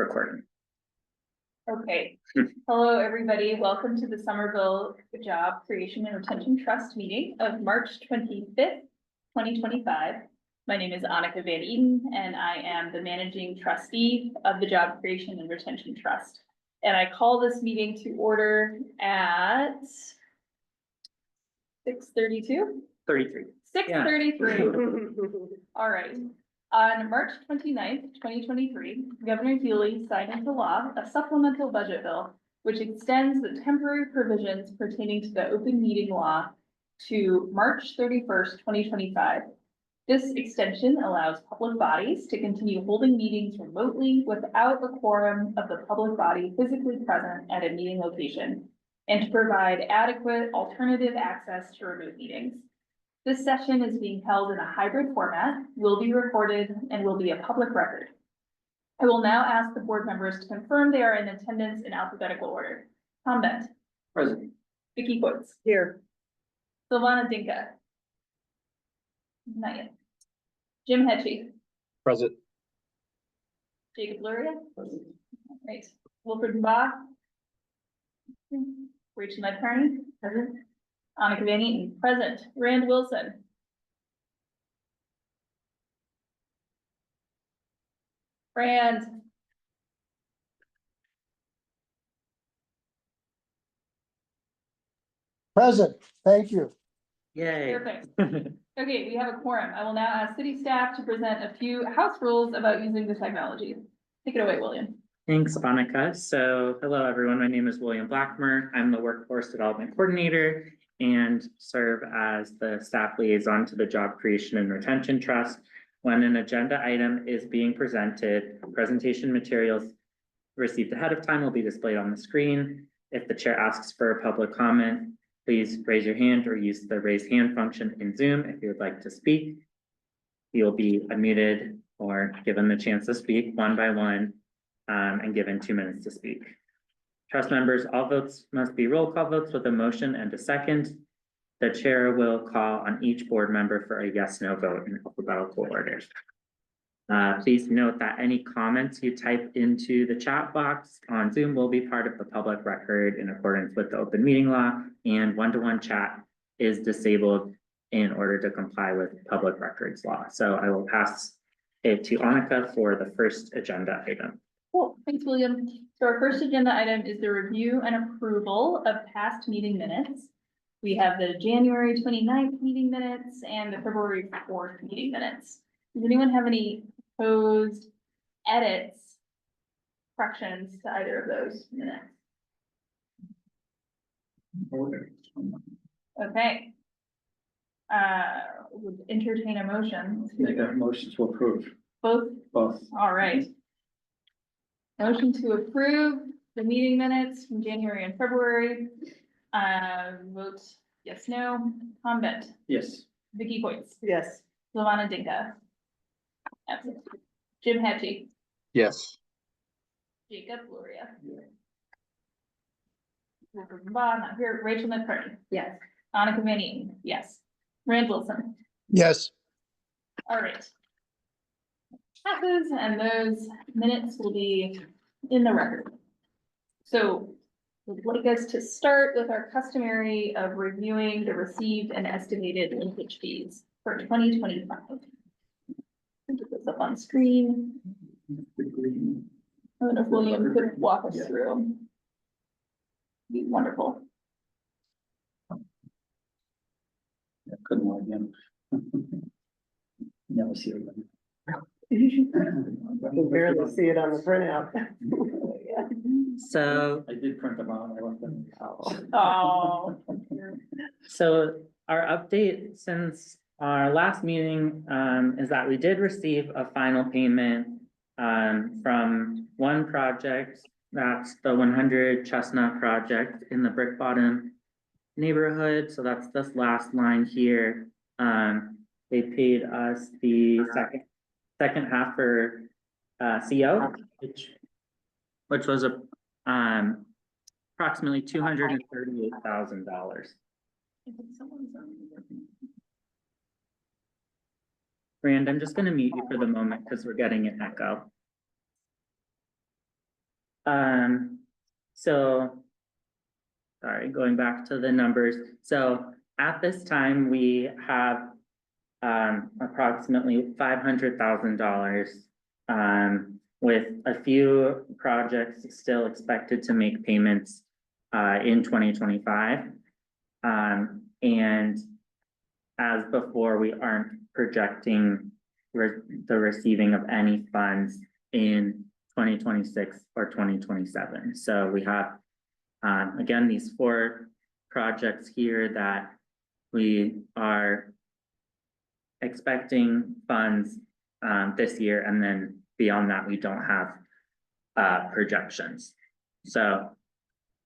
recording. Okay. Hello, everybody. Welcome to the Somerville Job Creation and Retention Trust meeting of March 25th, 2025. My name is Annika Van Eden, and I am the managing trustee of the Job Creation and Retention Trust. And I call this meeting to order at 6:32? 33. 6:33. All right. On March 29th, 2023, Governor Healy signed into law a supplemental budget bill, which extends the temporary provisions pertaining to the open meeting law to March 31st, 2025. This extension allows public bodies to continue holding meetings remotely without a quorum of the public body physically present at a meeting location, and to provide adequate alternative access to remote meetings. This session is being held in a hybrid format, will be recorded, and will be a public record. I will now ask the board members to confirm they are in attendance in alphabetical order. Tom Bent. Present. Vicky Coates. Here. Silvana Dinka. Not yet. Jim Hetchy. Present. Jacob Luria. Present. Right. Wilfred Mbaugh. Rachel Medcarney. Present. Annika Van Eaton, present. Rand Wilson. Rand. Present, thank you. Yay. Perfect. Okay, we have a quorum. I will now ask city staff to present a few house rules about using the technology. Take it away, William. Thanks, Annika. So, hello, everyone. My name is William Blackmer. I'm the Workforce Development Coordinator and serve as the staff liaison to the Job Creation and Retention Trust. When an agenda item is being presented, presentation materials received ahead of time will be displayed on the screen. If the chair asks for a public comment, please raise your hand or use the raise hand function in Zoom if you would like to speak. You'll be unmuted or given the chance to speak one by one and given 2 minutes to speak. Trust members, all votes must be roll call votes with a motion and a second. The chair will call on each board member for a yes/no vote in alphabetical order. Please note that any comments you type into the chat box on Zoom will be part of the public record in accordance with the open meeting law, and one-to-one chat is disabled in order to comply with public records law. So I will pass it to Annika for the first agenda item. Cool, thanks, William. So our first agenda item is the review and approval of past meeting minutes. We have the January 29th meeting minutes and the February 4th meeting minutes. Does anyone have any proposed edits, corrections to either of those minutes? Okay. Would entertain a motion. Make a motion to approve. Both? Both. All right. Motion to approve the meeting minutes from January and February. Vote yes, no. Tom Bent. Yes. Vicky Coates. Yes. Silvana Dinka. Absent. Jim Hetchy. Yes. Jacob Luria. Wilfred Mbaugh, not here. Rachel McCartney. Yes. Annika Van Eaton. Yes. Rand Wilson. Yes. All right. Passes, and those minutes will be in the record. So we'd like us to start with our customary of reviewing the received and estimated linkage fees for 2025. Put this up on screen. I don't know if William could walk us through. Be wonderful. Couldn't log in. Never see it. You can barely see it on the printout. So, I did print them out. I left them. Oh. so our update since our last meeting is that we did receive a final payment from one project. That's the 100 Chestnut project in the Brick Bottom neighborhood. So that's this last line here. They paid us the second half for CO, which was approximately $238,000. Rand, I'm just going to mute you for the moment because we're getting an echo. So. Sorry, going back to the numbers. So at this time, we have approximately $500,000. With a few projects still expected to make payments in 2025. And as before, we aren't projecting the receiving of any funds in 2026 or 2027. So we have, again, these 4 projects here that we are expecting funds this year, and then beyond that, we don't have projections. So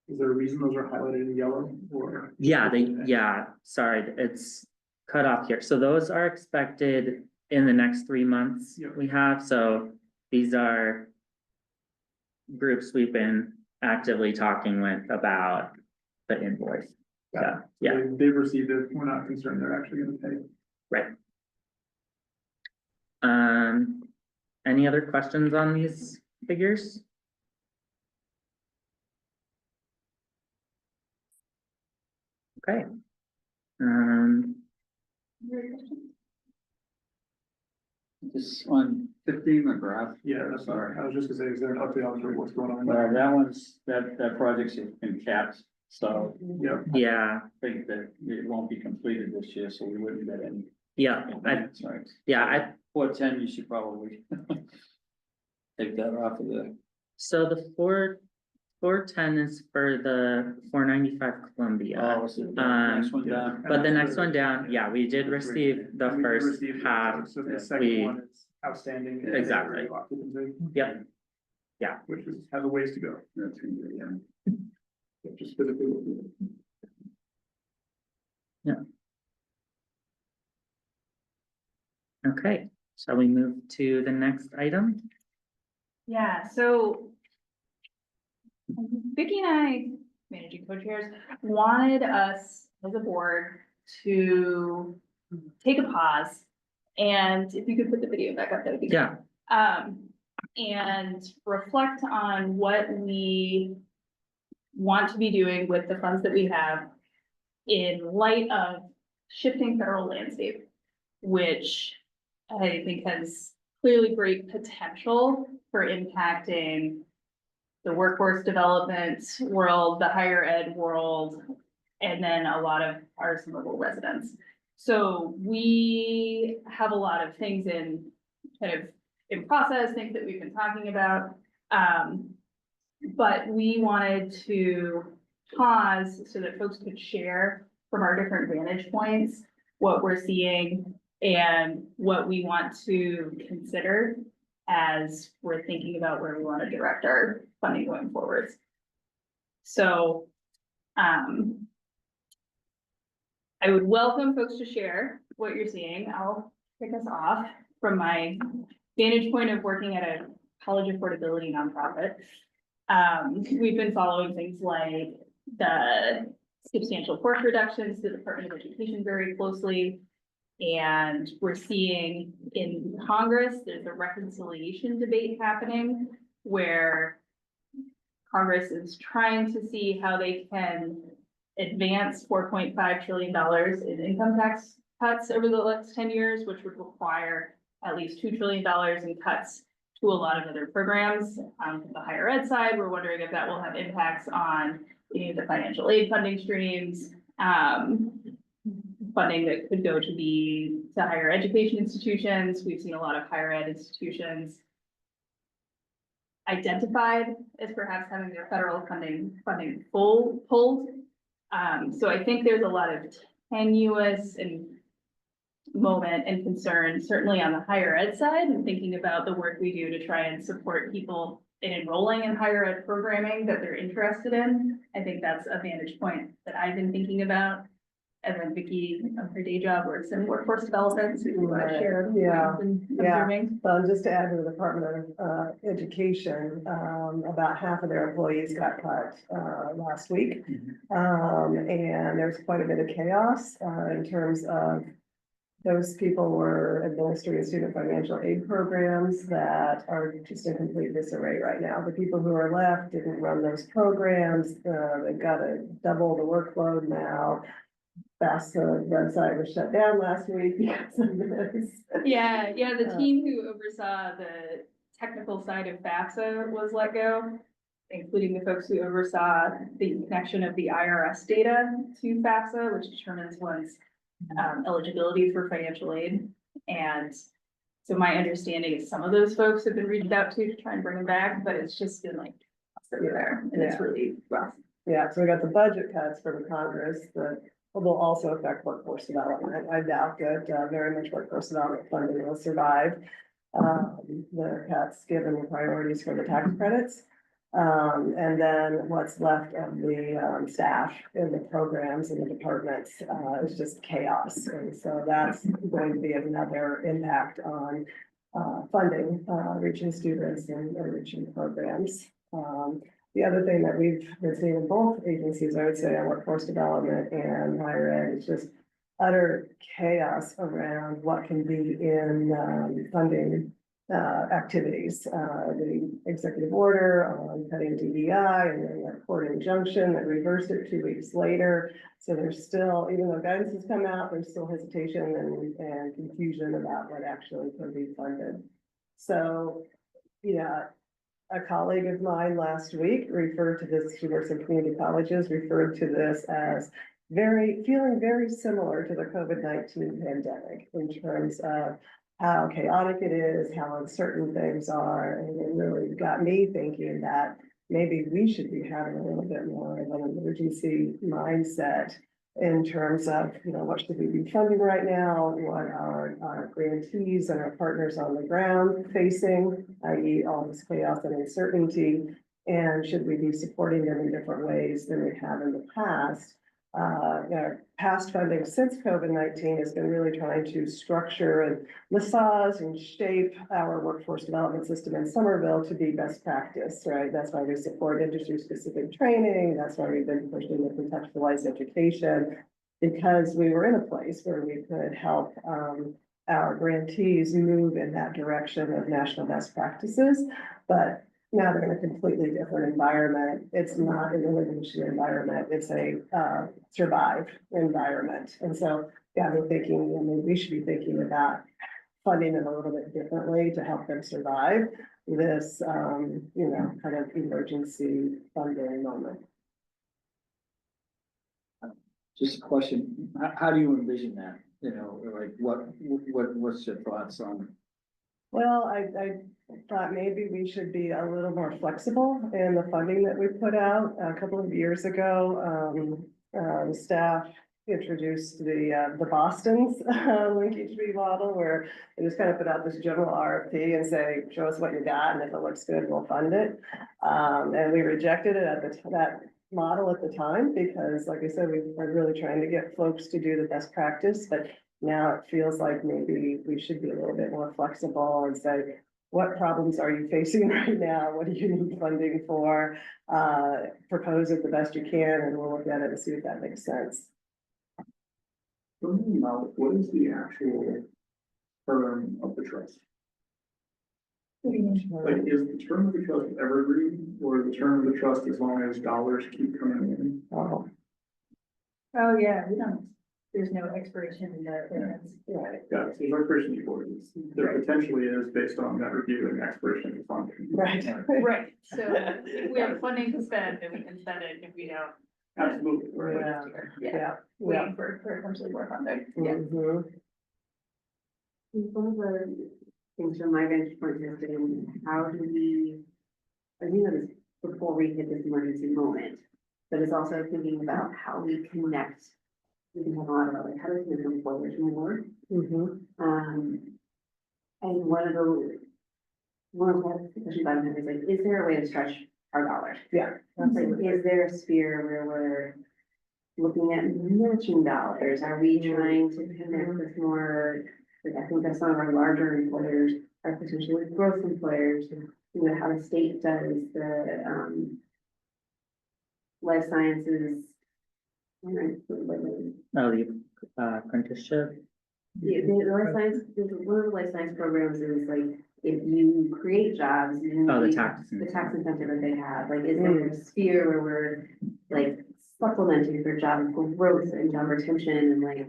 Is there a reason those are highlighted in yellow or? yeah, sorry, it's cut off here. So those are expected in the next 3 months Yep. we have. So these are groups we've been actively talking with about the invoice. So, yeah, They've received it. We're not concerned they're actually gonna pay. right. Any other questions on these figures? Okay. This on 15 McGrath. Yeah, that's all right. I was just gonna say, is there an update on sort of what's going on? That one's, that project's been capped, so Yeah, Yeah, I think that it won't be completed this year, so we wouldn't get any. yeah, That's right. I 410, you should probably take that off of the. so the 410 is for the 495 Columbia. Oh, is it the next one yeah. down? But the next one down, yeah, we did receive the And we first received it, half. So the we- second one is outstanding. and Exactly. occupancy, Yep, Which is, has a ways to go. That's a good, yeah. Just physically. looking okay, shall we move to the next item? Yeah, so Vicky and I, managing co-chairs, wanted us as a board to take a pause. And if you could put the video back up, that would be great. Yeah, And reflect on what we want to be doing with the funds that we have in light of shifting federal landscape, which I think has clearly great potential for impacting the workforce development world, the higher ed world, and then a lot of our Somerville residents. So we have a lot of things in kind of in process, things that we've been talking about. But we wanted to pause so that folks could share from our different vantage points what we're seeing and what we want to consider as we're thinking about where we want to direct our funding going forwards. So, I would welcome folks to share what you're seeing. I'll kick us off from my vantage point of working at a college affordability nonprofit. We've been following things like the substantial cost reductions to the Department of Education very closely. And we're seeing in Congress, there's a reconciliation debate happening where Congress is trying to see how they can advance $4.5 trillion in income tax cuts over the next 10 years, which would require at least $2 trillion in cuts to a lot of other programs. On the higher ed side, we're wondering if that will have impacts on any of the financial aid funding streams, funding that could go to higher education institutions. We've seen a lot of higher ed institutions identified as perhaps having their federal funding pulled. So I think there's a lot of tenuous and moment and concern, certainly on the higher ed side, and thinking about the work we do to try and support people in enrolling in higher ed programming that they're interested in. I think that's a vantage point that I've been thinking about. And then Vicky, her day job works in workforce development, so you want to share what Yeah, you've been yeah. observing. Well, just to add to the Department of Education, about half of their employees got cut last week. And there's quite a bit of chaos in terms of Those people were administering student financial aid programs that are just in complete disarray right now. The people who are left didn't run those programs. They've got to double the workload now. FAFSA website was shut down last week because of this. Yeah, the team who oversaw the technical side of FAFSA was let go, including the folks who oversaw the connection of the IRS data to FAFSA, which determines one's eligibility for financial aid. And so my understanding is some of those folks have been reached out to try and bring them back, but it's just been like, there, and it's really rough. Yeah, so we got the budget cuts from Congress that will also affect workforce development. I doubt that very much workforce development funding will survive the cuts, given the priorities for the tax credits. And then what's left of the staff in the programs and the departments is just chaos. And so that's going to be another impact on funding, reaching students and reaching programs. The other thing that we've been seeing in both agencies, I would say, on workforce development and higher ed, is just utter chaos around what can be in funding activities. The executive order on cutting DEI and then that court injunction that reversed it 2 weeks later. So there's still, even though guidance has come out, there's still hesitation and confusion about what actually can be funded. So, yeah. A colleague of mine last week referred to this, she works in community colleges, referred to this as feeling very similar to the COVID-19 pandemic in terms of how chaotic it is, how uncertain things are. And it really got me thinking that maybe we should be having a little bit more of an emergency mindset in terms of, what should we be funding right now, what our grantees and our partners on the ground facing, i.e. all this chaos and uncertainty, and should we be supporting them in different ways than we have in the past. Our past funding since COVID-19 has been really trying to structure and massage and shape our workforce development system in Somerville to be best practice, right? That's why we support industry-specific training. That's why we've been pushing the contextualized education, because we were in a place where we could help our grantees move in that direction of national best practices. But now they're in a completely different environment. It's not an innovation environment. It's a survive environment. And so, yeah, we're thinking, maybe we should be thinking about funding it a little bit differently to help them survive this, kind of emergency funding moment. Just a question, how do you envision that? Like what's your thoughts on? Well, I thought maybe we should be a little more flexible in the funding that we put out. A couple of years ago, the staff introduced the Boston's linkage fee model, where they just kind of put out this general RFP and say, show us what you got, and if it looks good, we'll fund it. And we rejected it at that model at the time, because like I said, we were really trying to get folks to do the best practice, but now it feels like maybe we should be a little bit more flexible and say, what problems are you facing right now? What do you need funding for? Propose it the best you can, and we'll look at it and see if that makes sense. What is the actual term of the trust? Like, is the term of the trust evergreen, or the term of the trust as long as dollars keep coming in? Oh, Oh, yeah, there's no expiration in the grants. right, Yeah, so there's no expiration before it. There potentially is based on that review and expiration of funding. right. Right, so if we have funding to spend, then we can spend it. If we don't, Absolutely. we're Yeah. next year. Yeah. Waiting for potentially more funding. Yeah. Mhm. One of the things from my vantage point has been, how do we, I think that is before we hit this emergency moment, but it's also thinking about how we connect. We can have a lot of, like, how do we connect employers more? Mhm. And one of the questions I'm having is like, is there a way to stretch our dollars? Yeah. Like, is there a sphere where we're looking at matching dollars? Are we trying to connect with more, like, I think that some of our larger employers are potentially growth employers, how the state does the, life sciences. Oh, the apprenticeship. The life science, one of the life science programs is like, if you create jobs, you. Oh, the need- tax. The tax incentive that they have, like, is there a sphere where we're like supplementing for job growth and job retention and like,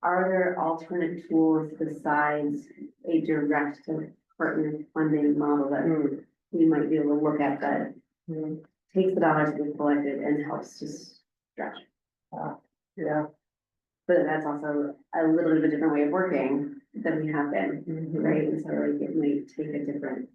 are there alternate tools besides a direct to partner funding model that we might be able to look at that takes the dollars that we collected and helps to stretch? Yeah. But that's also a little bit of a different way of working than we have been, right? And so like it might take a different.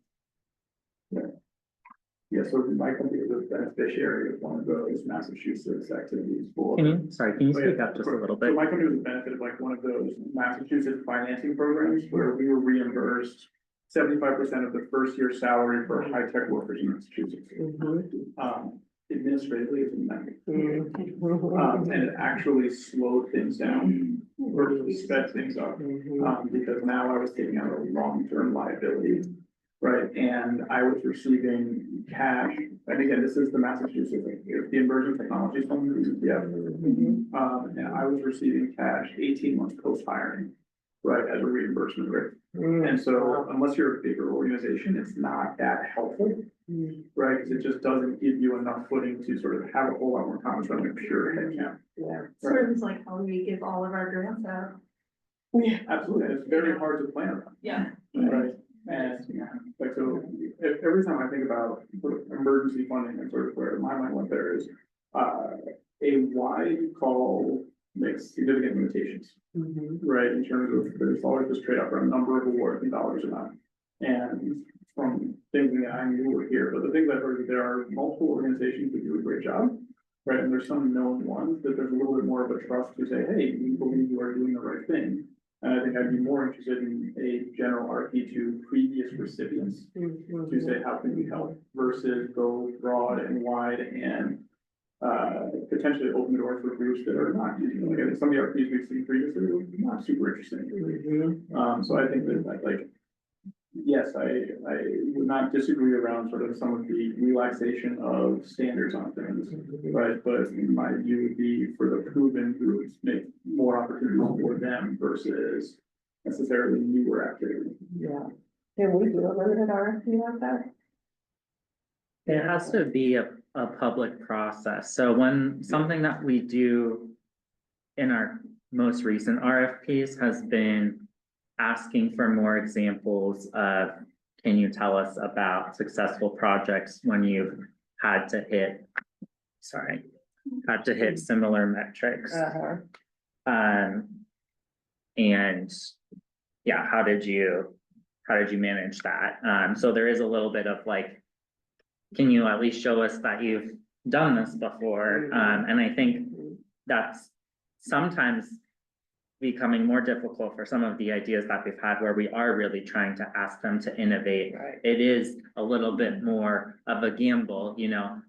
Yeah, so my company is a beneficiary of one of those Massachusetts activities for. Can you speak up just a little So bit? my company was a benefit of like one of those Massachusetts financing programs where we were reimbursed 75% of the first year salary for high-tech workers in Massachusetts. Administratively, it's a nightmare. And it actually slowed things down or sped things up. Because now I was taking out a long-term liability, right? And I was receiving cash, and again, this is the Massachusetts, the Emerging Technologies Fund, yeah. And I was receiving cash 18 months post-hiring, right, as a reimbursement rate. And so unless you're a bigger organization, it's not that helpful, right? Because it just doesn't give you enough footing to sort of have a whole lot more confidence on a pure headcount. Yeah. Sort of like how we give all of our grants out. Absolutely, and it's very hard to plan around. Yeah. Right, and, like, so, every time I think about sort of emergency funding and sort of where my mind went there is, a wide call makes significant limitations, right, in terms of, there's always this trade-off for a number of awards and dollars amount. And from thinking that I knew were here, but the things I've heard, there are multiple organizations that do a great job, right, and there's some known ones that there's a little bit more of a trust to say, hey, we believe you are doing the right thing. And I think I'd be more interested in a general RFP to previous recipients to say, how can we help versus go broad and wide and potentially open the door for groups that are not using, like, I think some of the RFPs we've seen previously were not super interesting. So I think that like, yes, I would not disagree around sort of some of the relaxation of standards on things, right? But my view would be for the proven groups, make more opportunities for them versus necessarily newer activity. Yeah. Can we do a limited RFP like that? It has to be a public process. So when something that we do in our most recent RFPs has been asking for more examples of, can you tell us about successful projects when you've had to hit similar metrics? And yeah, how did you manage that? So there is a little bit of like, can you at least show us that you've done this before? And I think that's sometimes becoming more difficult for some of the ideas that we've had where we are really trying to ask them to innovate. Right. It is a little bit more of a gamble, you know,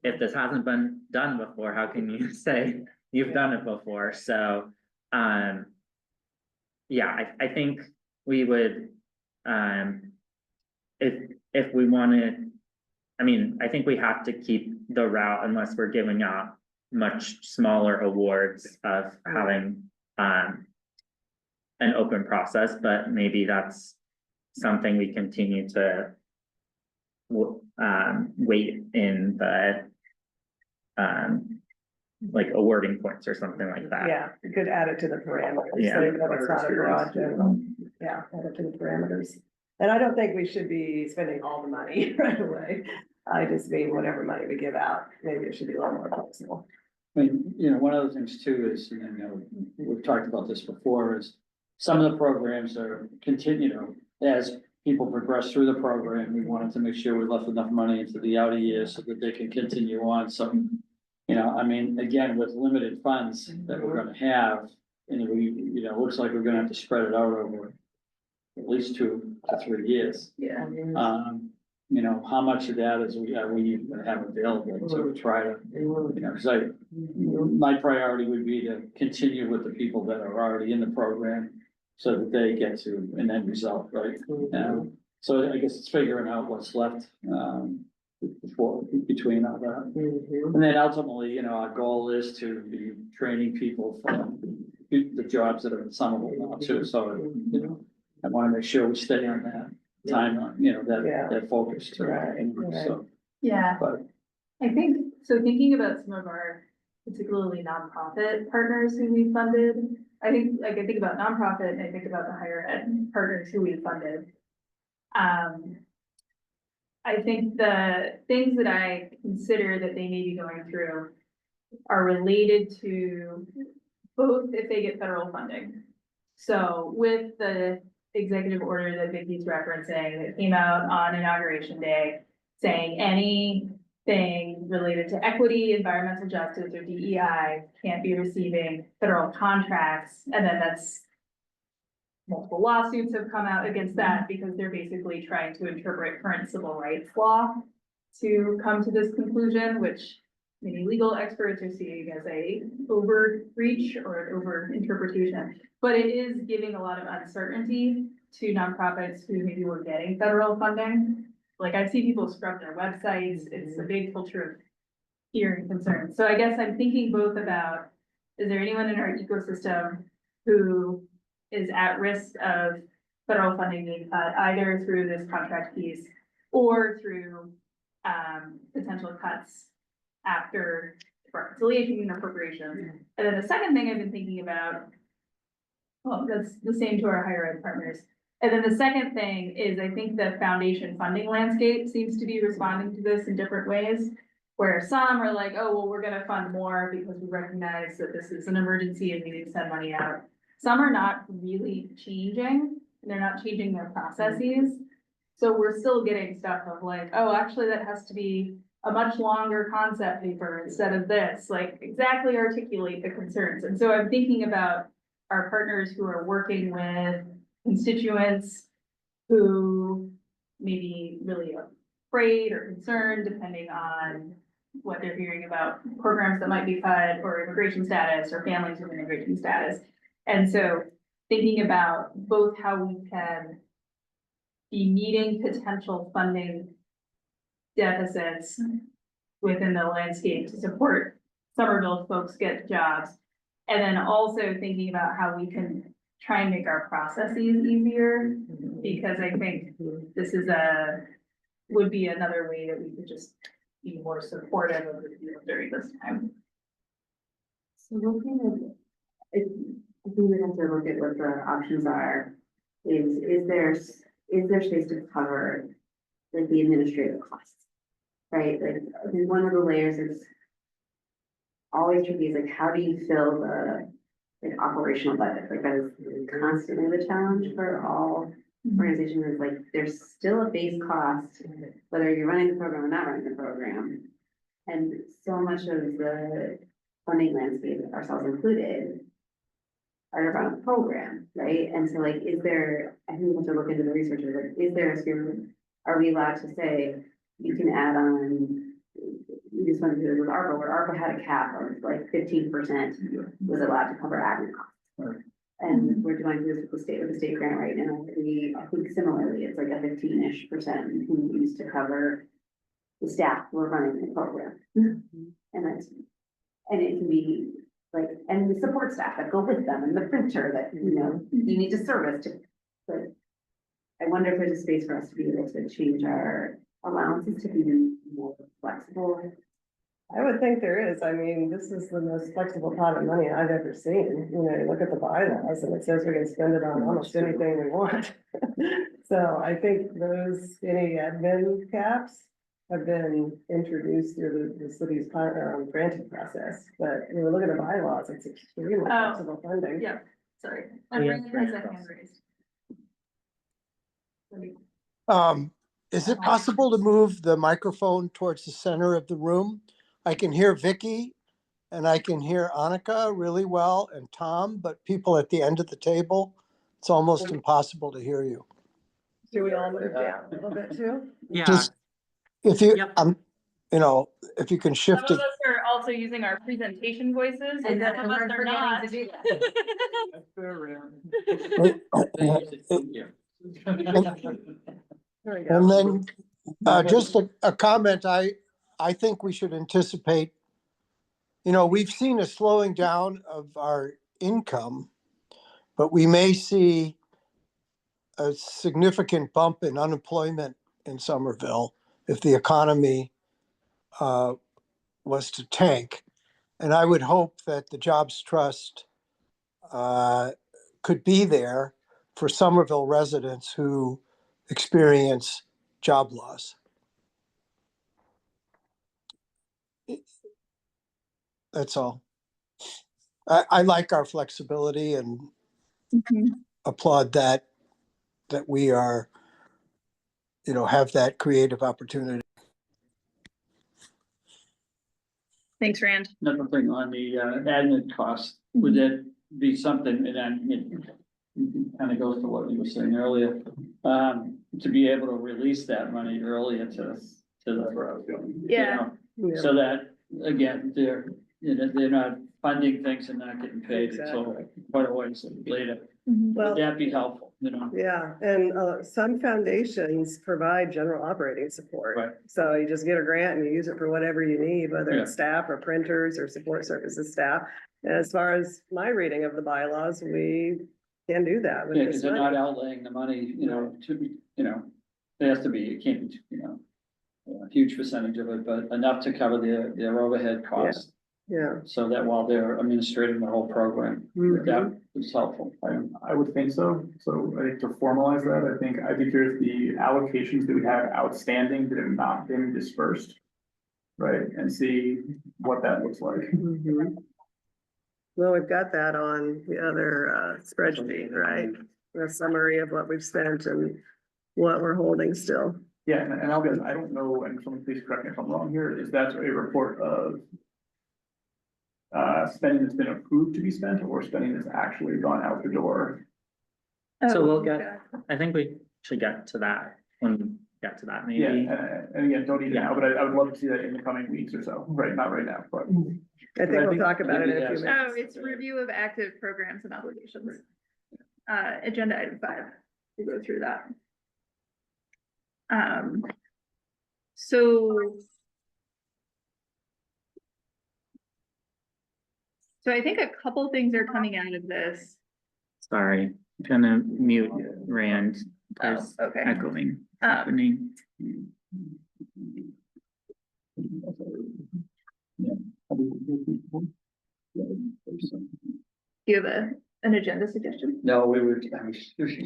if this hasn't been done before, how can you say you've done it before? So, yeah, I think we would, if we wanted, I mean, I think we have to keep the route unless we're giving out much smaller awards of having an open process, but maybe that's something we continue to wait in the like awarding points or something like that. Yeah, you could add it to the parameters. Yeah. So that it's not a broad general. Yeah, add it to the parameters. And I don't think we should be spending all the money right away. I just mean whatever money we give out, maybe it should be a little more flexible. I mean, you know, one of the things too is, you know, we've talked about this before, is some of the programs are continue, you know, as people progress through the program, we wanted to make sure we left enough money into the outer years so that they can continue on. So, you know, I mean, again, with limited funds that we're gonna have, and we, you know, looks like we're gonna have to spread it out over at least 2 to 3 years. Yeah. You know, how much of that is we have available to try to, you know, because my priority would be to continue with the people that are already in the program so that they get to an end result, right? So I guess it's figuring out what's left, between all that. And then ultimately, you know, our goal is to be training people from the jobs that are in Somerville now too, so, you know, I wanna make sure we stay on that timeline, you know, Yeah. that focus too. Right, So, Yeah, but, I think, so thinking about some of our particularly nonprofit partners who we funded. I think, like, I think about nonprofit and I think about the higher ed partners who we funded. I think the things that I consider that they may be going through are related to both if they get federal funding. So with the executive order that Vicky's referencing that came out on Inauguration Day, saying anything related to equity, environmental justice, or DEI can't be receiving federal contracts, and then that's multiple lawsuits have come out against that because they're basically trying to interpret current civil rights law to come to this conclusion, which many legal experts are seeing as a overreach or an over interpretation. But it is giving a lot of uncertainty to nonprofits who maybe were getting federal funding. Like I see people scrub their websites, it's a big culture of fear and concern. So I guess I'm thinking both about, is there anyone in our ecosystem who is at risk of federal funding being cut either through this contract piece or through potential cuts after reconciliation and appropriation. And then the second thing I've been thinking about, well, that's the same to our higher ed partners. And then the second thing is I think the foundation funding landscape seems to be responding to this in different ways. Where some are like, oh, well, we're gonna fund more because we recognize that this is an emergency and we need to send money out. Some are not really changing, and they're not changing their processes. So we're still getting stuff of like, oh, actually, that has to be a much longer concept paper instead of this, like exactly articulate the concerns. And so I'm thinking about our partners who are working with constituents who may be really afraid or concerned, depending on what they're hearing about programs that might be cut or immigration status or families with immigration status. And so thinking about both how we can be meeting potential funding deficits within the landscape to support Somerville folks get jobs. And then also thinking about how we can try and make our processes easier, because I think this is would be another way that we could just be more supportive of the field during this time. So looking at, I think we have to look at what the options are. Is there space to cover like the administrative costs? Right, like I think one of the layers is always tricky is like, how do you fill the like operational budget? Like that is constantly the challenge for all organizations, is like, there's still a base cost, whether you're running the program or not running the program. And so much of the funding landscape, ourselves included, are around the program, right? And so like, is there, I think we have to look into the research of like, is there a sphere, are we allowed to say, you can add on, we just went through this with ARPA, where ARPA had a cap of like 15% was allowed to cover admin costs. Right. And we're doing this with the state grant right now. I think similarly, it's like a 15-ish% you can use to cover the staff who are running the program. And it can be like, and the support staff that go with them and the printer that, you know, you need to service to. But I wonder if there's a space for us to be able to change our allowances to be more flexible. I would think there is. I mean, this is the most flexible pot of money I've ever seen. You know, you look at the bylaws and it says we can spend it on almost anything we want. So I think those, any admin caps have been introduced through the city's granting process. But when we look at the bylaws, it's extremely flexible funding. Yeah, sorry. I'm Yeah, bringing my second hand raised. Is it possible to move the microphone towards the center of the room? I can hear Vicky and I can hear Annika really well and Tom, but people at the end of the table, it's almost impossible to hear you. Do we all move down a little bit too? Yeah, Just if you, Yep. you know, if you can Some shift of it. us are also using our presentation voices, and some of us are not. There we go. And then just a comment, I think we should anticipate, you know, we've seen a slowing down of our income, but we may see a significant bump in unemployment in Somerville if the economy was to tank. And I would hope that the Jobs Trust could be there for Somerville residents who experience job loss. That's all. I like our flexibility and applaud that we are, have that creative opportunity. Thanks, Rand. Another thing on the admin cost, would that be something, and then it kind of goes to what you were saying earlier, to be able to release that money earlier to the. Yeah. So that, again, they're not funding things and not getting paid until Exactly. quite a ways later. Well, Would that be helpful, yeah, and some foundations provide general operating support. Right. So you just get a grant and you use it for whatever you need, whether it's Yeah. staff or printers or support services staff. And as far as my reading of the bylaws, we can do that with Yeah, this because they're not money. outlaying the money, to be, there has to be, it can't be, a huge percentage of it, but enough to cover their overhead costs. Yeah. So that while they're administrating the whole program, that is helpful. I would think so. So I think to formalize that, I think I'd be curious the allocations that we have outstanding that have not been dispersed. Right, and see what that looks like. Mhm. Well, we've got that on the other spreadsheet, right? A summary of what we've spent and what we're holding still. Yeah, and I'll get, I don't know, and someone please correct me if I'm wrong here, is that a report of spending that's been approved to be spent or spending that's actually gone out the door? So we'll Oh, get, I think we should get to that when we get to that, Yeah, maybe. and again, don't need it Yeah. now, but I would love to see that in the coming weeks or so, right, not right now, but. I think we'll talk about it in a few Oh, minutes. Oh, it's review of active programs and obligations. Agenda item 5, we'll go through that. So. So I think a couple things are coming out of this. Sorry, I'm gonna mute Rand. There's Oh, okay. echoing happening. Do you have an agenda suggestion? No, we were showing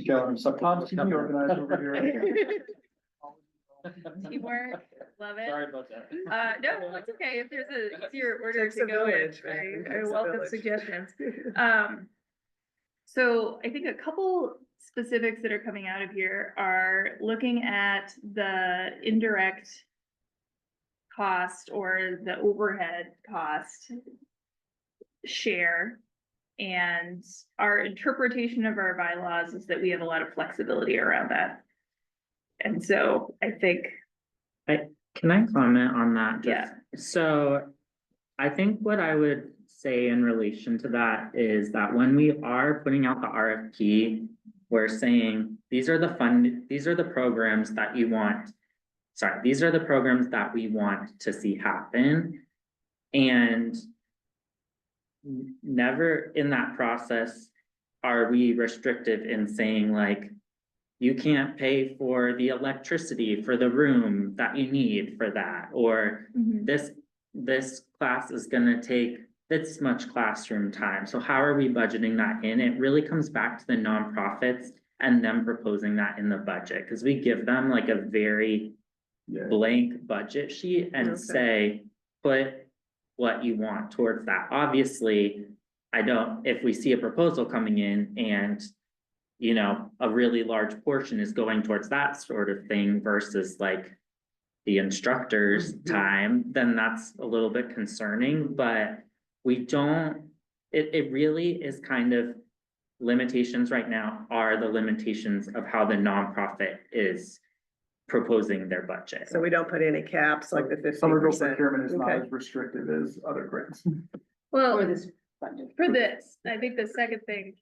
them some. Keeping organized over here. Teamwork, love it. Sorry about that. No, it's okay. If there's a easier order Takes to a go in, village, man. I Takes a welcome village. suggestions. So I think a couple specifics that are coming out of here are looking at the indirect cost or the overhead cost share. And our interpretation of our bylaws is that we have a lot of flexibility around that. And so I think, Can I comment on that? Yeah. So I think what I would say in relation to that is that when we are putting out the RFP, we're saying, these are the programs that you want. Sorry, these are the programs that we want to see happen. And never in that process are we restrictive in saying like, you can't pay for the electricity for the room that you need for that, or this class is gonna take this much classroom time. So how are we budgeting that in? It really comes back to the nonprofits and them proposing that in the budget, because we give them like a very blank budget sheet and say, put what you want towards that. Obviously, if we see a proposal coming in and a really large portion is going towards that sort of thing versus like the instructor's time, then that's a little bit concerning, but it really is kind of limitations right now are the limitations of how the nonprofit is proposing their budget. So we don't put any caps like the 50%. Somerville procurement is not Okay. as restrictive as other grants. well, For this budget. for this, I think the second thing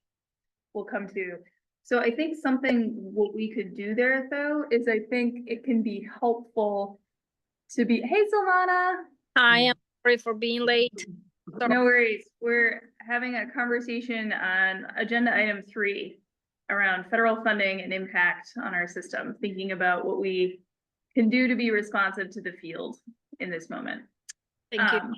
we'll come to. So I think what we could do there though, is I think it can be helpful to be, hey, Silvana. I am sorry for being late. No worries. We're having a conversation on agenda item 3 around federal funding and impact on our system, thinking about what we can do to be responsive to the field in this moment. Thank you.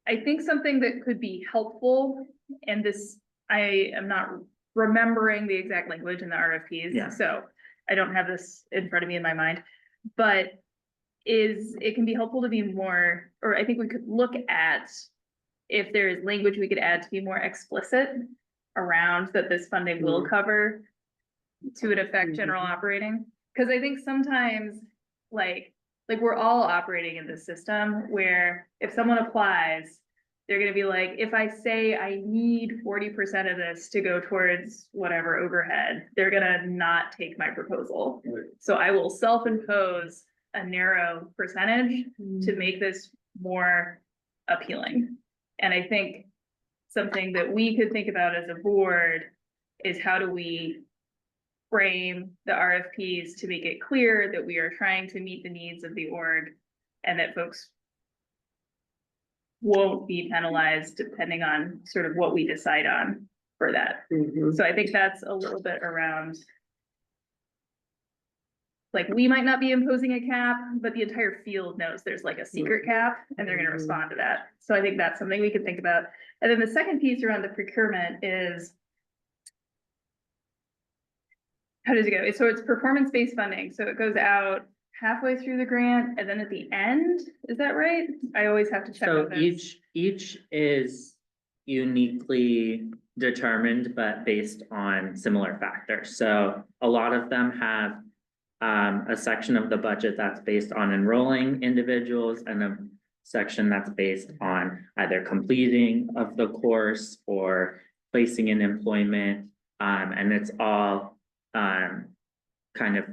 I think something that could be helpful, and this, I am not remembering the exact language in the RFPs, Yeah. so I don't have this in front of me in my mind, but it can be helpful to be more, or I think we could look at if there is language we could add to be more explicit around that this funding will cover to it affect general operating. Cause I think sometimes like we're all operating in this system where if someone applies, they're gonna be like, if I say I need 40% of this to go towards whatever overhead, they're gonna not take my proposal. Right. So I will self-impose a narrow percentage to make this more appealing. And I think something that we could think about as a board is how do we frame the RFPs to make it clear that we are trying to meet the needs of the org and that folks won't be penalized depending on sort of what we decide on for that. So I think that's a little bit around. Like, we might not be imposing a cap, but the entire field knows there's like a secret cap and they're gonna respond to that. So I think that's something we could think about. And then the second piece around the procurement is. How does it go? So it's performance-based funding. So it goes out halfway through the grant and then at the end, is that right? I always have to check. So on this. each is uniquely determined, but based on similar factors. So a lot of them have a section of the budget that's based on enrolling individuals and a section that's based on either completing of the course or placing in employment. And it's all kind of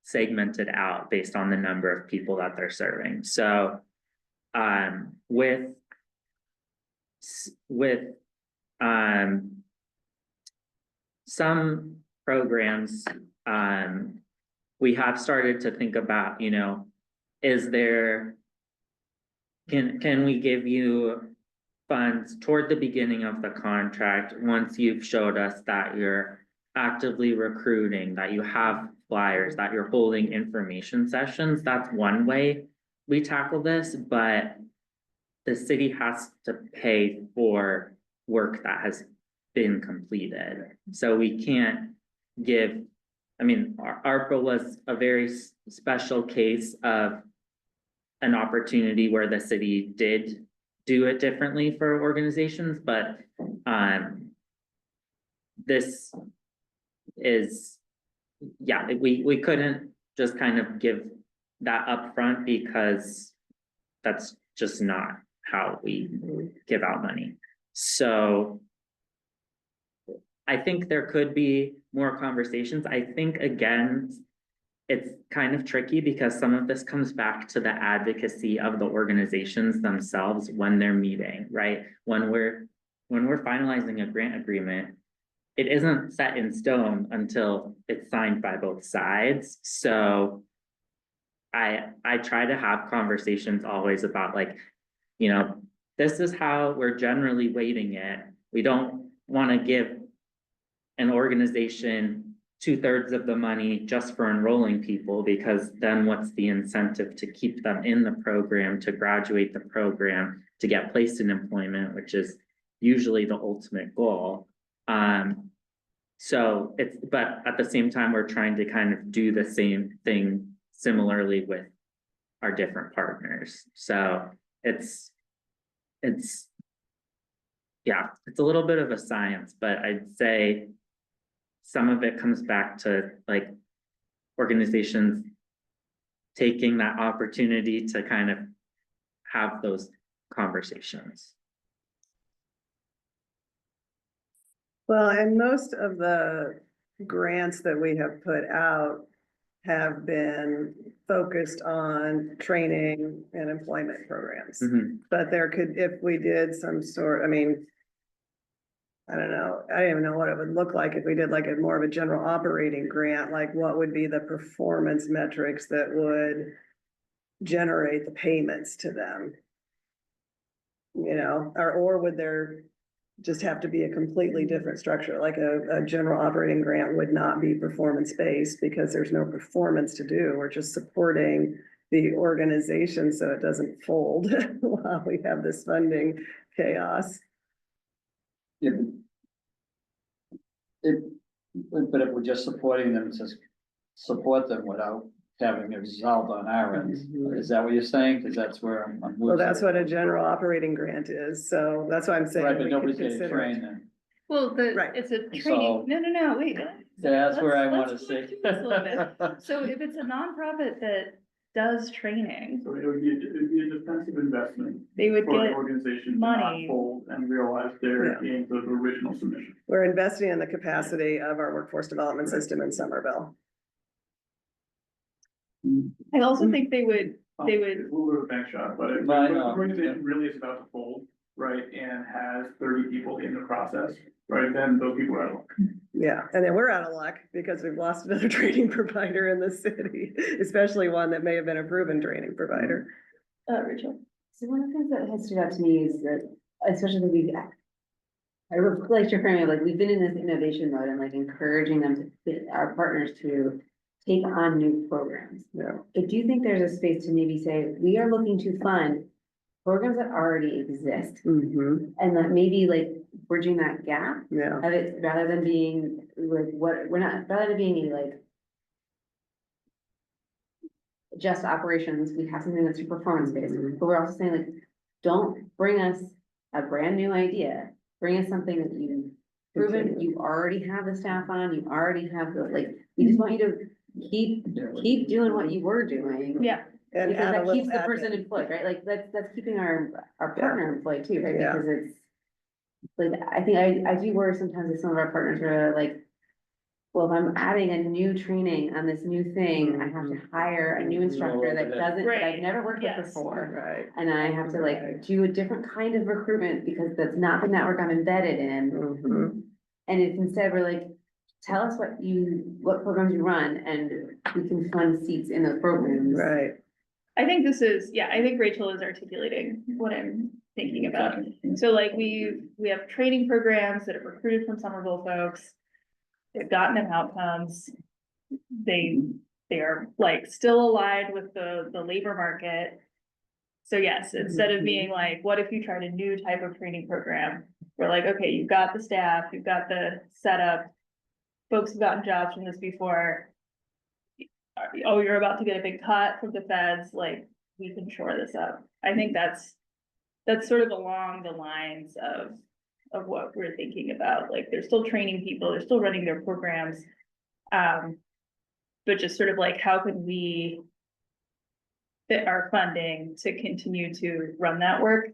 segmented out based on the number of people that they're serving. So with some programs, we have started to think about, you know, is there, can we give you funds toward the beginning of the contract once you've showed us that you're actively recruiting, that you have flyers, that you're holding information sessions? That's one way we tackle this, but the city has to pay for work that has been completed. So we can't give, I mean, ARPA was a very special case of an opportunity where the city did do it differently for organizations, but this is, yeah, we couldn't just kind of give that upfront because that's just not how we give out money. So I think there could be more conversations. I think, again, it's kind of tricky because some of this comes back to the advocacy of the organizations themselves when they're meeting, right? When we're finalizing a grant agreement, it isn't set in stone until it's signed by both sides. So I try to have conversations always about, like, you know, this is how we're generally weighting it. We don't want to give an organization 2/3 of the money just for enrolling people, because then what's the incentive to keep them in the program, to graduate the program, to get placed in employment, which is usually the ultimate goal. So it's, but at the same time, we're trying to kind of do the same thing similarly with our different partners. So it's yeah, it's a little bit of a science, but I'd say some of it comes back to, like, organizations taking that opportunity to kind of have those conversations. Well, and most of the grants that we have put out have been focused on training and employment programs. But there could, if we did some sort, I mean, I don't know, I don't even know what it would look like if we did like a more of a general operating grant, like what would be the performance metrics that would generate the payments to them? you know, or would there just have to be a completely different structure, like a general operating grant would not be performance-based because there's no performance to do. We're just supporting the organization so it doesn't fold while we have this funding chaos. Yeah. But if we're just supporting them, to support them without having a result on our end, is that what you're saying? Cause that's where I'm. Well, that's what a general operating grant is, so that's why I'm saying. Right, but we could nobody's getting consider it. trained then. Well, Right. it's a So- training, no, wait. That's where I wanna Let's see. look through this a little bit. So if it's a nonprofit that does training, So it'd be a defensive investment they would for the get, organization to not money. fold and realize their Yeah. gains of original submission. We're investing in the capacity of our workforce development system in Somerville. I also think they would, It's a little bit of a bank shot, but if the I know. organization really is about to fold, right, and has 30 people in the process, right, then those people are out of luck. Yeah, and then we're out of luck because we've lost another training provider in the city, especially one that may have been a proven training provider. Rachel. So one of the things that has stood out to me is that, especially that we've, I like your framing, like, we've been in this innovation mode and like encouraging them to, our partners to take on new programs. Yeah. But do you think there's a space to maybe say, we are looking to fund programs that already exist? Mm-hmm, And that maybe like bridging that gap yeah, of it, rather than being like, what, we're not, rather than being like just operations, we have something that's performance based, but we're also saying like, don't bring us a brand new idea, bring us something that you've proven, you already have the staff on, you already have the, like, we just want you to keep doing what you were doing. Yeah, and Because add a that little keeps the person admin. employed, right? Like, that's keeping our Yeah. partner employed too, right? Yeah. Because it's, like, I think I do worry sometimes that some of our partners are like, well, if I'm adding a new training on this new thing, I have to hire a new instructor that doesn't, that I've Right. never worked with Yes. before. Right. And I have to Right. like do a different kind of recruitment because that's not the network I'm embedded in. Mhm. And if instead we're like, tell us what programs you run and we can fund seats in those programs. Right, I think I think Rachel is articulating what I'm thinking about. So like we have training programs that have recruited from Somerville folks. They've gotten them outcomes. They are like still aligned with the labor market. So yes, instead of being like, what if you tried a new type of training program? We're like, okay, you've got the staff, you've got the setup. Folks have gotten jobs from this before. Oh, you're about to get a big cut from the feds, like, we can shore this up. I think that's sort of along the lines of what we're thinking about, like, they're still training people, they're still running their programs. But just sort of like, how can we fit our funding to continue to run that work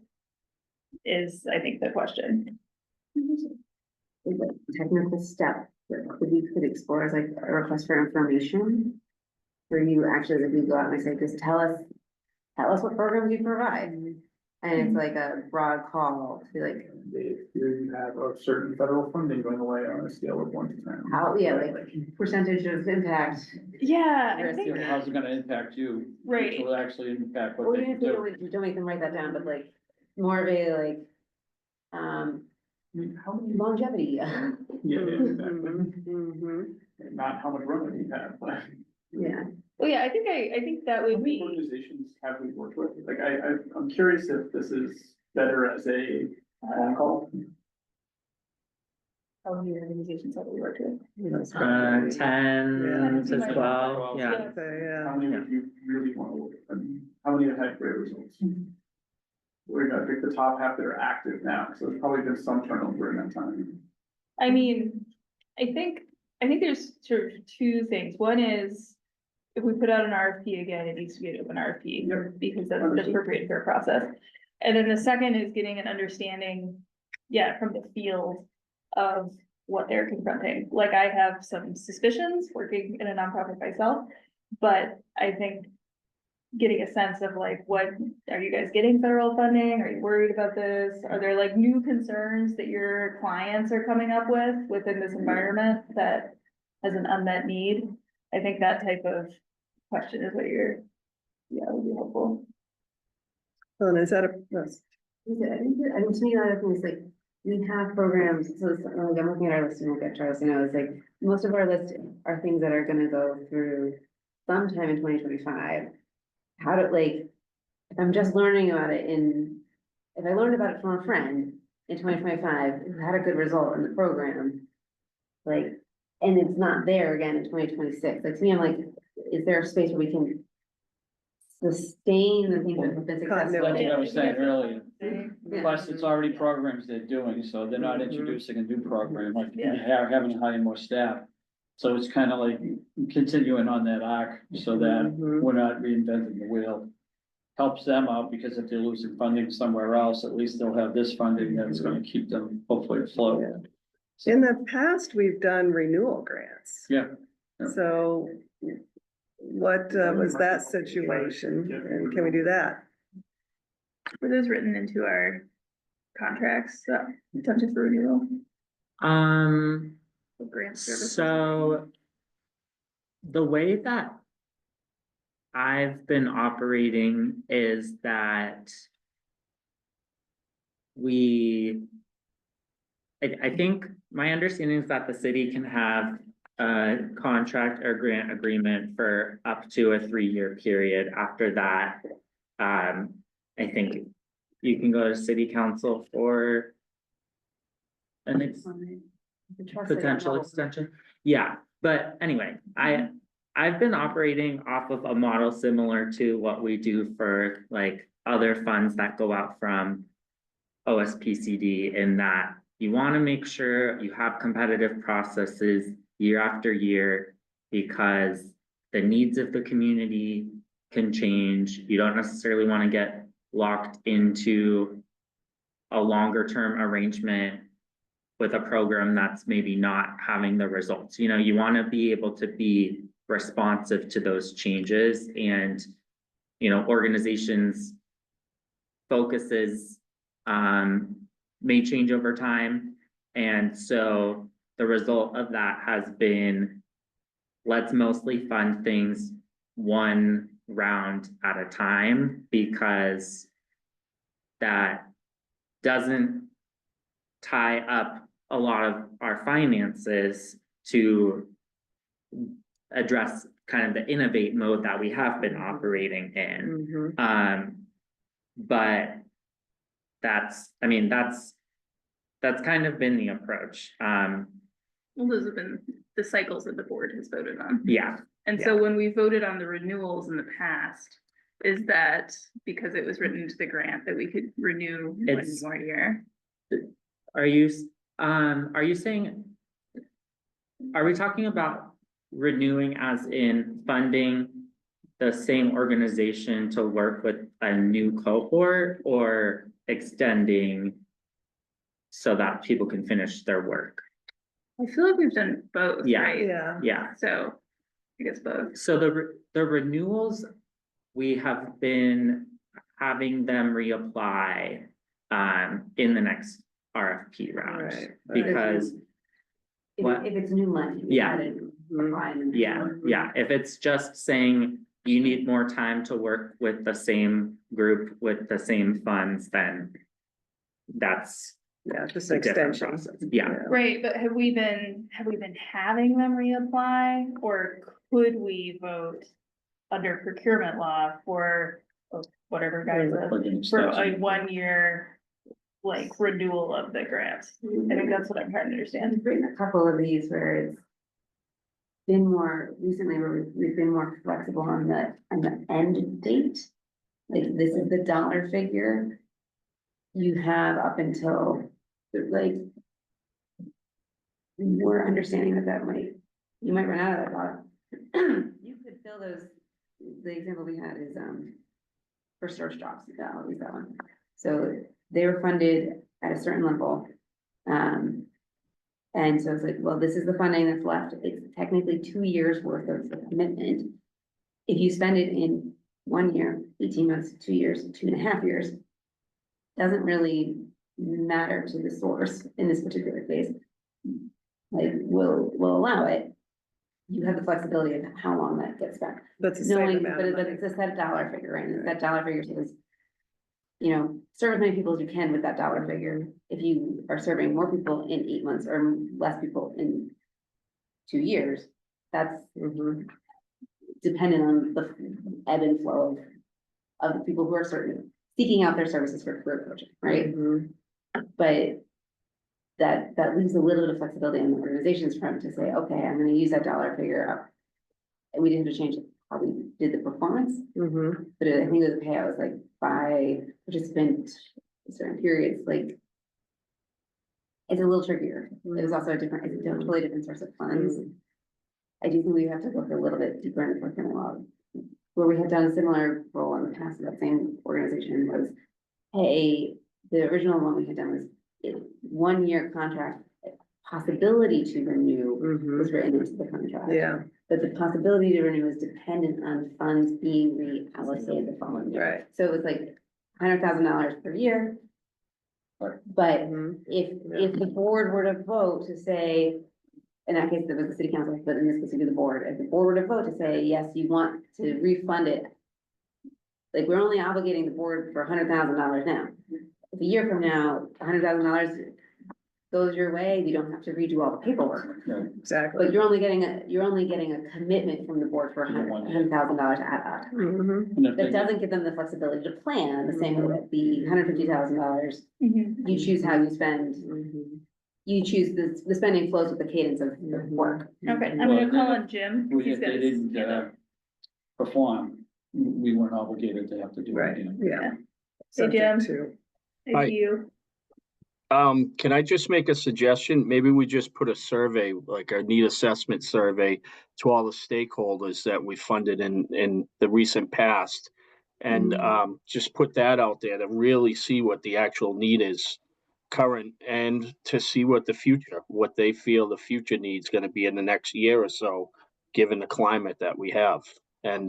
is, I think, the question. Is it a technical step that we could explore as like a request for information? Where you actually, like, we go out and I say, just tell us what programs you provide. And it's like a broad call to like, Here you have a certain federal funding going away on a scale of 1 to 10. how, yeah, like percentage of impact. Yeah, I Risk think, or- How's it gonna impact you? Right. Which will actually impact Or what they even can if do. you don't make them write that down, but like more of a like, I mean, how many? longevity. Yeah, exactly. mhm. Not how much runway you have, but. Yeah. well, yeah, I think that How would many be, organizations have we worked with? Like, I'm curious if this is better as a on-call. how many organizations have we worked with? 10 Yeah. to 12, yeah. So, yeah, How many would you really want to work with? I mean, how many have had great results? We're gonna pick the top half that are active now, so there's probably been some turnover in that time. I mean, I think there's sort of two things. One is, if we put out an RFP again, it needs to be an open RFP, Yep. because that's the Understood. appropriate fair process. And then the second is getting an understanding, from the field of what they're confronting. Like, I have some suspicions working in a nonprofit myself, but I think getting a sense of like, what, are you guys getting federal funding? Are you worried about this? Are there like new concerns that your clients are coming up with within this environment that has an unmet need? I think that type of question is what would be helpful. well, and is that I think, I mean, to me, the other thing is like, we have programs, so it's, like, I'm looking at our list and we'll get Charles to know, it's like, most of our list are things that are gonna go through sometime in 2025. How to, like, if I'm just learning about it if I learned about it from a friend in 2025 who had a good result in the program, like, and it's not there again in 2026, like, to me, I'm like, is there a space where we can sustain the things that have been successful? That's what I was saying earlier. Yeah. Plus, it's already programs they're doing, so they're not introducing a new program, like having to hire more staff. So it's kind of like continuing on that arc so that we're not reinventing the wheel. Helps them out because if they're losing funding somewhere else, at least they'll have this funding that's gonna keep them hopefully afloat. In the past, we've done renewal grants. Yeah. Yeah. So what was that situation? And can we do that? Were those written into our contracts, subject for renewal, grant services? So the way that I've been operating is that I think my understanding is that the city can have a contract or grant agreement for up to a 3-year period. After that, I think you can go to city council for an potential extension. Yeah, but anyway, I've been operating off of a model similar to what we do for like other funds that go out from OSPCD, in that you want to make sure you have competitive processes year after year, because the needs of the community can change. You don't necessarily want to get locked into a longer term arrangement with a program that's maybe not having the results. You know, you want to be able to be responsive to those changes, and, you know, organizations' focuses may change over time. And so the result of that has been, let's mostly fund things one round at a time, because that doesn't tie up a lot of our finances to address kind of the innovate mode that we have been operating in. But that's kind of been the approach. Well, those have been the cycles that the board has voted on. Yeah, And so when we voted on the renewals in the past, is that because it was written into the grant that we could renew one It's- more year? are you saying, are we talking about renewing as in funding the same organization to work with a new cohort, or extending so that people can finish their work? I feel like we've done both, Yeah. right? Yeah. Yeah, So I guess both. so the renewals, we have been having them reapply in the next RFP round, Right. because what? If it's new money. we Yeah. gotta apply in the next Yeah, one. yeah, if it's just saying you need more time to work with the same group with the same funds, then that's Yeah, just a an different extension. process. Yeah, Right, but have we been having them reapply, or could we vote under procurement law for whatever guys, for a 1-year like renewal of the grants? I think that's what I'm trying to understand. I've written a couple of these where it's been more recently, where we've been more flexible on the end date. Like, this is the dollar figure. You have up until, like, we're understanding that you might run out of that dollar. You could fill those, the example we had is, first source jobs, I'll use that one. So they were funded at a certain level. And so it's like, well, this is the funding that's left. It's technically 2 years worth of commitment. If you spend it in 1 year, 18 months, 2 years, 2.5 years, doesn't really matter to the source in this particular case. Like, we'll allow it. You have the flexibility of how long that gets spent. That's the same Knowing, amount but of money. it's a set dollar figure, right? And that dollar figure says, you know, serve as many people as you can with that dollar figure. If you are serving more people in 8 months or less people in 2 years, that's dependent on the ebb and flow of the people who are seeking out their services for career coaching, right? But that leaves a little bit of flexibility on the organization's front to say, okay, I'm gonna use that dollar figure up. And we didn't have to change how we did the performance, but I think the payout was like by participant certain periods, like. It's a little trickier. It was also it's a totally different source of funds. I do think we have to look a little bit deeper in the procurement law. Where we had done a similar role in the past, that same organization was, hey, the original one we had done was 1 year contract, possibility to renew was written into the contract. Yeah, But the possibility to renew is dependent on funds being reallocated the following year. right. So it was like $100,000 per year. But if the board were to vote to say, in that case, it was the city council, but in this case, it would be the board, if the board were to vote to say, yes, you want to refund it. Like, we're only obligating the board for $100,000 now. If a year from now, $100,000 goes your way, you don't have to redo all the paperwork. Exactly. But you're only getting a commitment from the board for $100,000 ad hoc. That doesn't give them the flexibility to plan the same way that the $150,000, you choose how you spend. You choose the spending flows with the cadence of work. Okay, I'm gonna call on Jim. We, He's if got they his didn't, hand up. perform, we weren't obligated to have to do it Right, again. yeah. Hey, Jim. Subject to. Thank Hi. you. Can I just make a suggestion? Maybe we just put a survey, like a need assessment survey to all the stakeholders that we funded in the recent past. And just put that out there to really see what the actual need is current and to see what what they feel the future needs going to be in the next year or so, given the climate that we have. And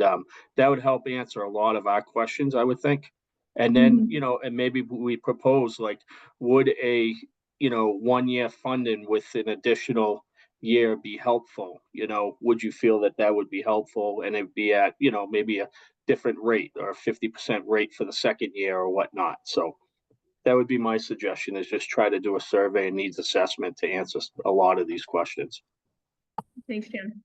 that would help answer a lot of our questions, I would think. And then, and maybe we propose like, would a, 1 year funding with an additional year be helpful? Would you feel that that would be helpful and it'd be at, maybe a different rate or a 50% rate for the second year or whatnot? So that would be my suggestion, is just try to do a survey and needs assessment to answer a lot of these questions. Thanks, Jim.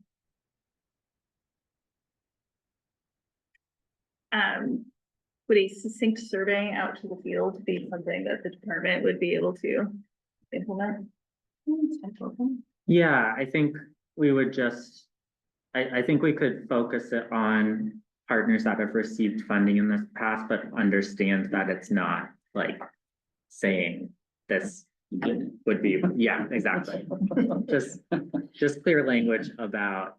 Would a succinct survey out to the field be something that the department would be able to implement? Yeah, I think we would just, I think we could focus it on partners that have received funding in the past, but understand that it's not like saying this would be, yeah, exactly. Just clear language about,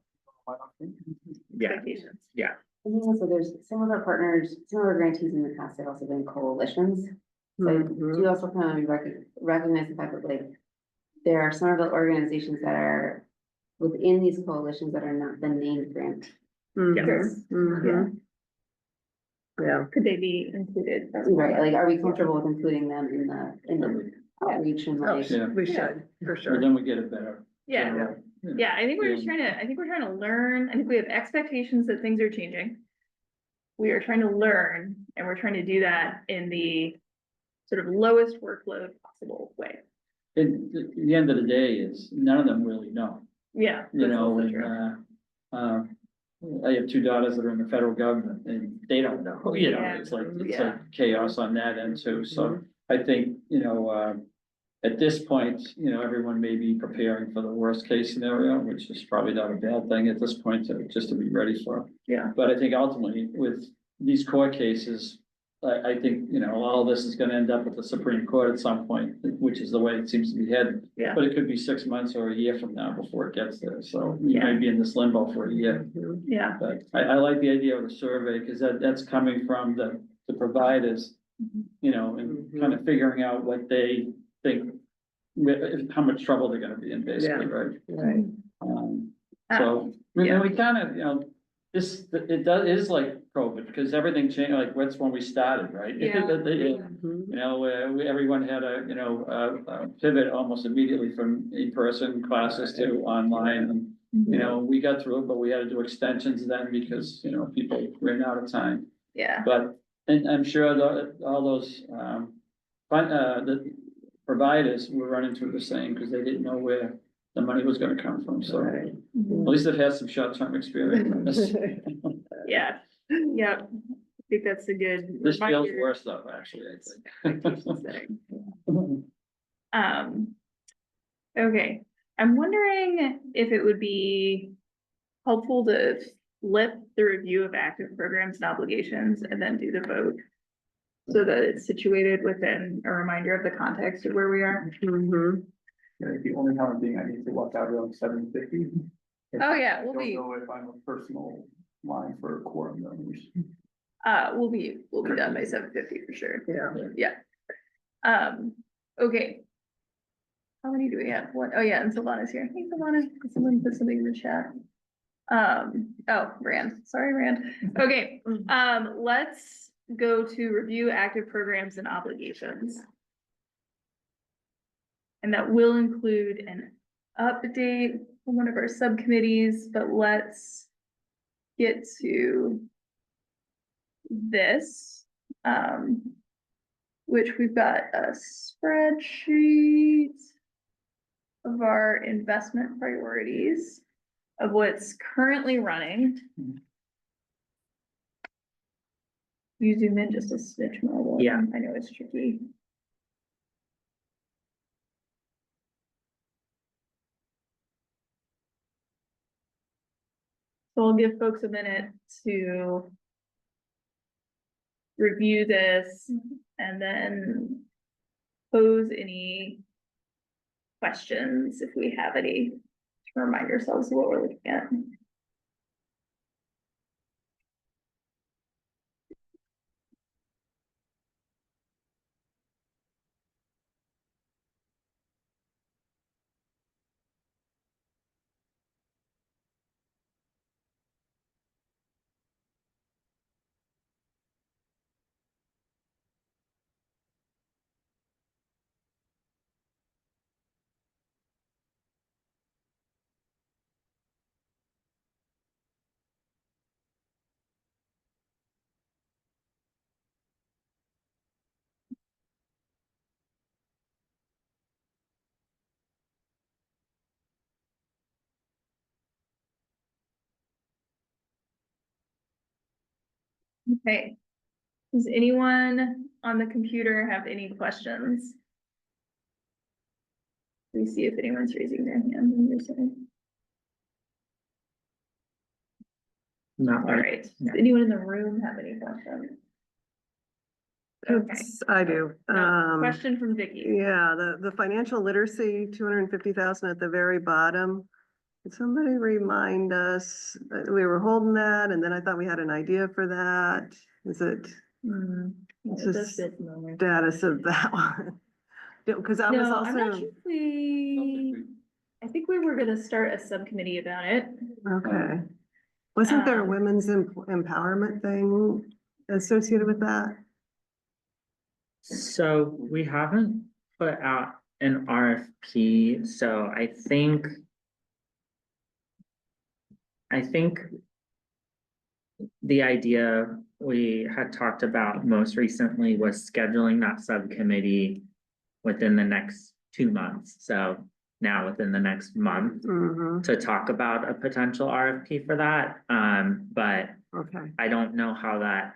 yeah, Expectations. yeah. And then also there's some of our partners, some of our grantees in the past have also been coalitions. So do you also kind of recognize the fact that like, there are Somerville organizations that are within these coalitions that are not the named grant. Yes. Yeah. Could they be included? as well? Right, like, are we comfortable with including them in the outreach and Oh, like? Yeah. we should, for Or sure. then we get a better. Yeah. general, Yeah, I think we're just I think we're trying to learn. I think we have expectations that things are changing. We are trying to learn, and we're trying to do that in the sort of lowest workload possible way. And the end of the day is, none of them really know, Yeah. you that's know, also and, true. I have 2 daughters that are in the federal government and they don't know, Yeah. it's like Yeah. chaos on that end too, so I think, at this point, everyone may be preparing for the worst case scenario, which is probably not a bad thing at this point just to be ready for. Yeah. But I think ultimately with these court cases, I think, all of this is gonna end up at the Supreme Court at some point, which is the way it seems to be headed. Yeah. But it could be 6 months or a year from now before it gets there, so you Yeah. might be in this limbo for a year. Yeah. But I like the idea of the survey, because that's coming from the providers, and kind of figuring out what they think, how much trouble they're gonna be in, basically, right? Right. So, and we kind of, it is like COVID, because everything changed, like, that's when we started, right? Yeah. Everyone had a pivot almost immediately from in-person classes to online, and, we got through it, but we had to do extensions then because, people ran out of time. Yeah. But And I'm sure all those, the providers were running through the same, because they didn't know where the money was gonna come from, so at Right. least they've had some short-term experience on this. Yeah, yep. I think that's a good. This feels reminder. worse though, actually, I think. Okay, I'm wondering if it would be helpful to flip the review of active programs and obligations and then do the vote. So that it's situated within a reminder of the context of where we are. Mhm. The only time being I need to walk out around 7:50. Oh, yeah, I we'll don't be, know if I'm a personal line for quorum members. we'll be done by 7:50 for sure. Yeah. Okay. How many do we have? One, oh yeah, and Sylvana's here. Hey, Sylvana, someone put something in the chat. Oh, Rand, sorry, Rand. Okay, let's go to review active programs and obligations. And that will include an update from one of our subcommittees, but let's get to this, which we've got a spreadsheet of our investment priorities of what's currently running. You zoom in just a smidge more. Yeah. I know it's tricky. So I'll give folks a minute to review this and then pose any questions if we have any to remind ourselves of what we're looking at. Okay. Does anyone on the computer have any questions? Let me see if anyone's raising their hand on your side. Not All right. right. Does Yeah. anyone in the room have any questions? Okay. Oops, I do. No, question from Vicky. Yeah, the financial literacy, 250,000 at the very bottom. Could somebody remind us, we were holding that and then I thought we had an idea for that. Is it It's It's just just status of that one? Because I was No, I'm not also, sure if we, I think we were gonna start a subcommittee about it. okay. Wasn't there a Um, women's empowerment thing associated with that? So we haven't put out an RFP, so I think the idea we had talked about most recently was scheduling that subcommittee within the next 2 months. So now within the next month Mm-hmm, to talk about a potential RFP for that. But okay. I don't know how that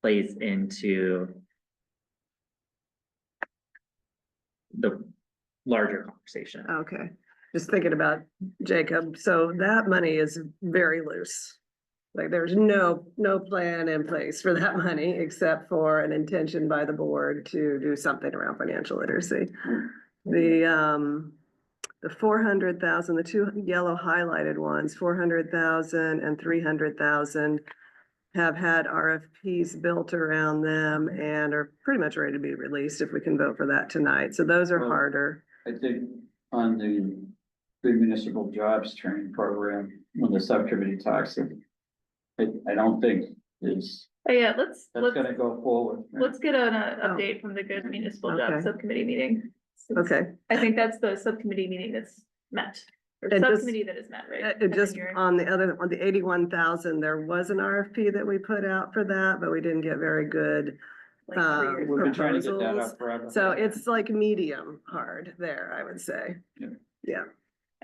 plays into the larger conversation. Okay, just thinking about Jacob, so that money is very loose. Like there's no plan in place for that money except for an intention by the board to do something around financial literacy. The 400,000, the two yellow highlighted ones, 400,000 and 300,000 have had RFPs built around them and are pretty much ready to be released if we can vote for that tonight. So those are Well, harder. I think on the good municipal jobs training program, when the subcommittee talks, I don't think is, Oh yeah, that's gonna go forward. let's get an update from the good municipal job Okay. subcommittee meeting. Okay, I think that's the subcommittee meeting that's met. or And just- subcommittee that has met, right? It Every just year. on the 81,000, there was an RFP that we put out for that, but we didn't get very good Like 3 years We've been trying to get that proposals. up forever. So it's like medium hard there, I would say.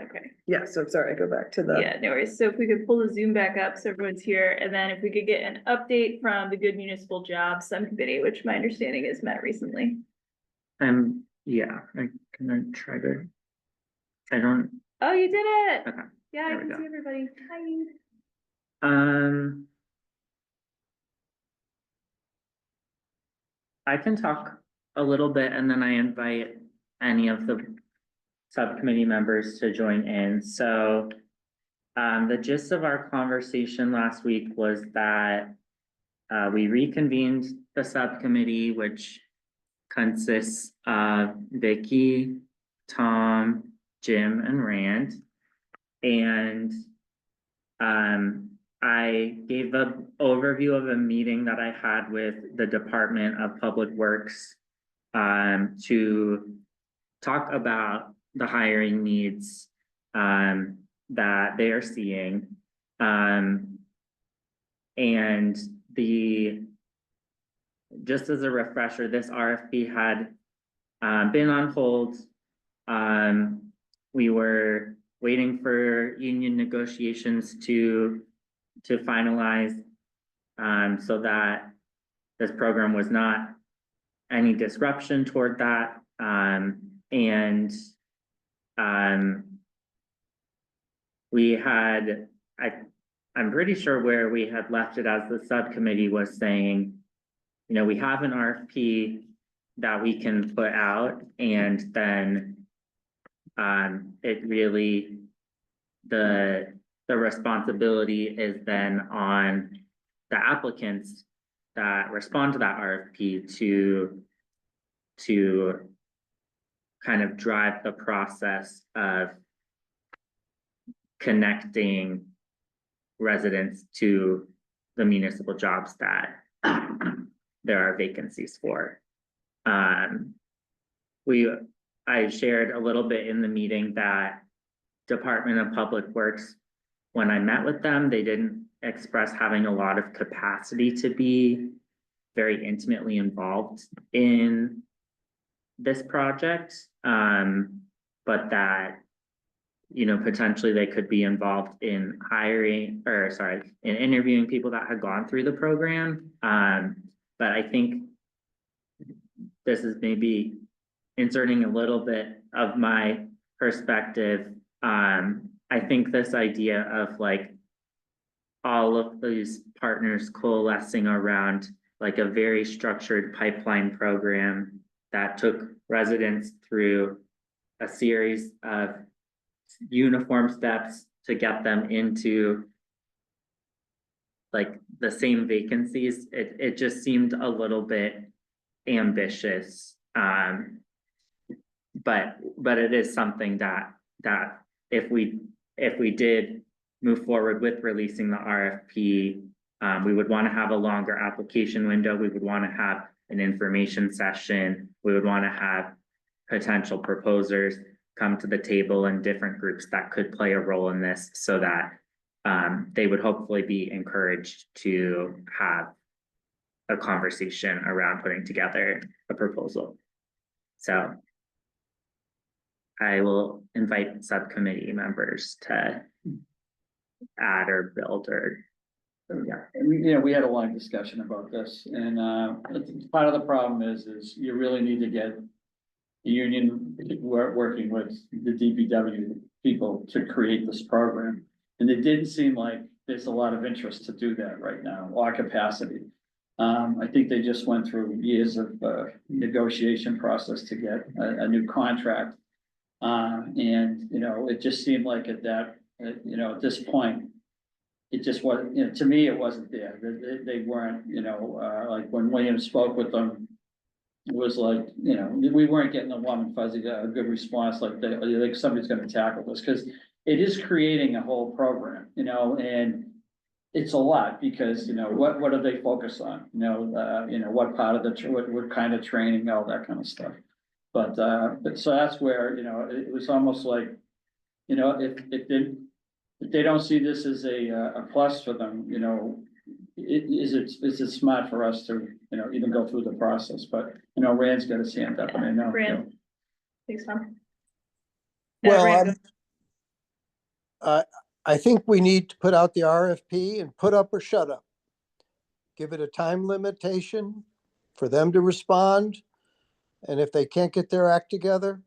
Okay, Yeah, so sorry, go back to the. yeah, no worries. So if we could pull the Zoom back up, so everyone's here, and then if we could get an update from the Good Municipal Jobs Subcommittee, which my understanding is met recently. Yeah, I'm gonna try to. I don't, Oh, you did it! okay, Yeah, I there we can go. see everybody. Hi. I can talk a little bit and then I invite any of the subcommittee members to join in. So the gist of our conversation last week was that we reconvened the subcommittee, which consists of Vicky, Tom, Jim, and Rand. And I gave an overview of a meeting that I had with the Department of Public Works to talk about the hiring needs that they are seeing. And just as a refresher, this RFP had been on hold. We were waiting for union negotiations to finalize so that this program was not any disruption toward that. We had, I'm pretty sure where we had left it as the subcommittee was saying, you know, we have an RFP that we can put out, and then it really, the responsibility is then on the applicants that respond to that RFP to kind of drive the process of connecting residents to the municipal jobs that there are vacancies for. I shared a little bit in the meeting that Department of Public Works, when I met with them, they didn't express having a lot of capacity to be very intimately involved in this project. But that, you know, potentially they could be involved in hiring, or sorry, in interviewing people that had gone through the program. But I think this is maybe inserting a little bit of my perspective. I think this idea of like all of these partners coalescing around like a very structured pipeline program that took residents through a series of uniform steps to get them into like the same vacancies, it just seemed a little bit ambitious. But it is something that if we did move forward with releasing the RFP, we would want to have a longer application window. We would want to have an information session. We would want to have potential proposers come to the table and different groups that could play a role in this, so that they would hopefully be encouraged to have a conversation around putting together a proposal. So I will invite subcommittee members to add or build or, yeah. We had a long discussion about this, and part of the problem is you really need to get the union working with the DPW people to create this program. And it didn't seem like there's a lot of interest to do that right now, or capacity. I think they just went through years of negotiation process to get a new contract. And, you know, it just seemed like at that, you know, at this point, it just was, you know, to me, it wasn't there. They weren't, you know, like when William spoke with them, it was like, you know, we weren't getting a warm and fuzzy, a good response, like like somebody's gonna tackle this, because it is creating a whole program, you know, and it's a lot, because, you know, what do they focus on? You know, what part of what kind of training, all that kind of stuff. But so that's where, you know, it was almost like, you know, if they don't see this as a plus for them, you know, is it smart for us to, you know, even go through the process, but, you know, Rand's got his hand up, and I know. Rand. Thanks, Tom. Well, Rand, I think we need to put out the RFP and put up or shut up. Give it a time limitation for them to respond. And if they can't get their act together,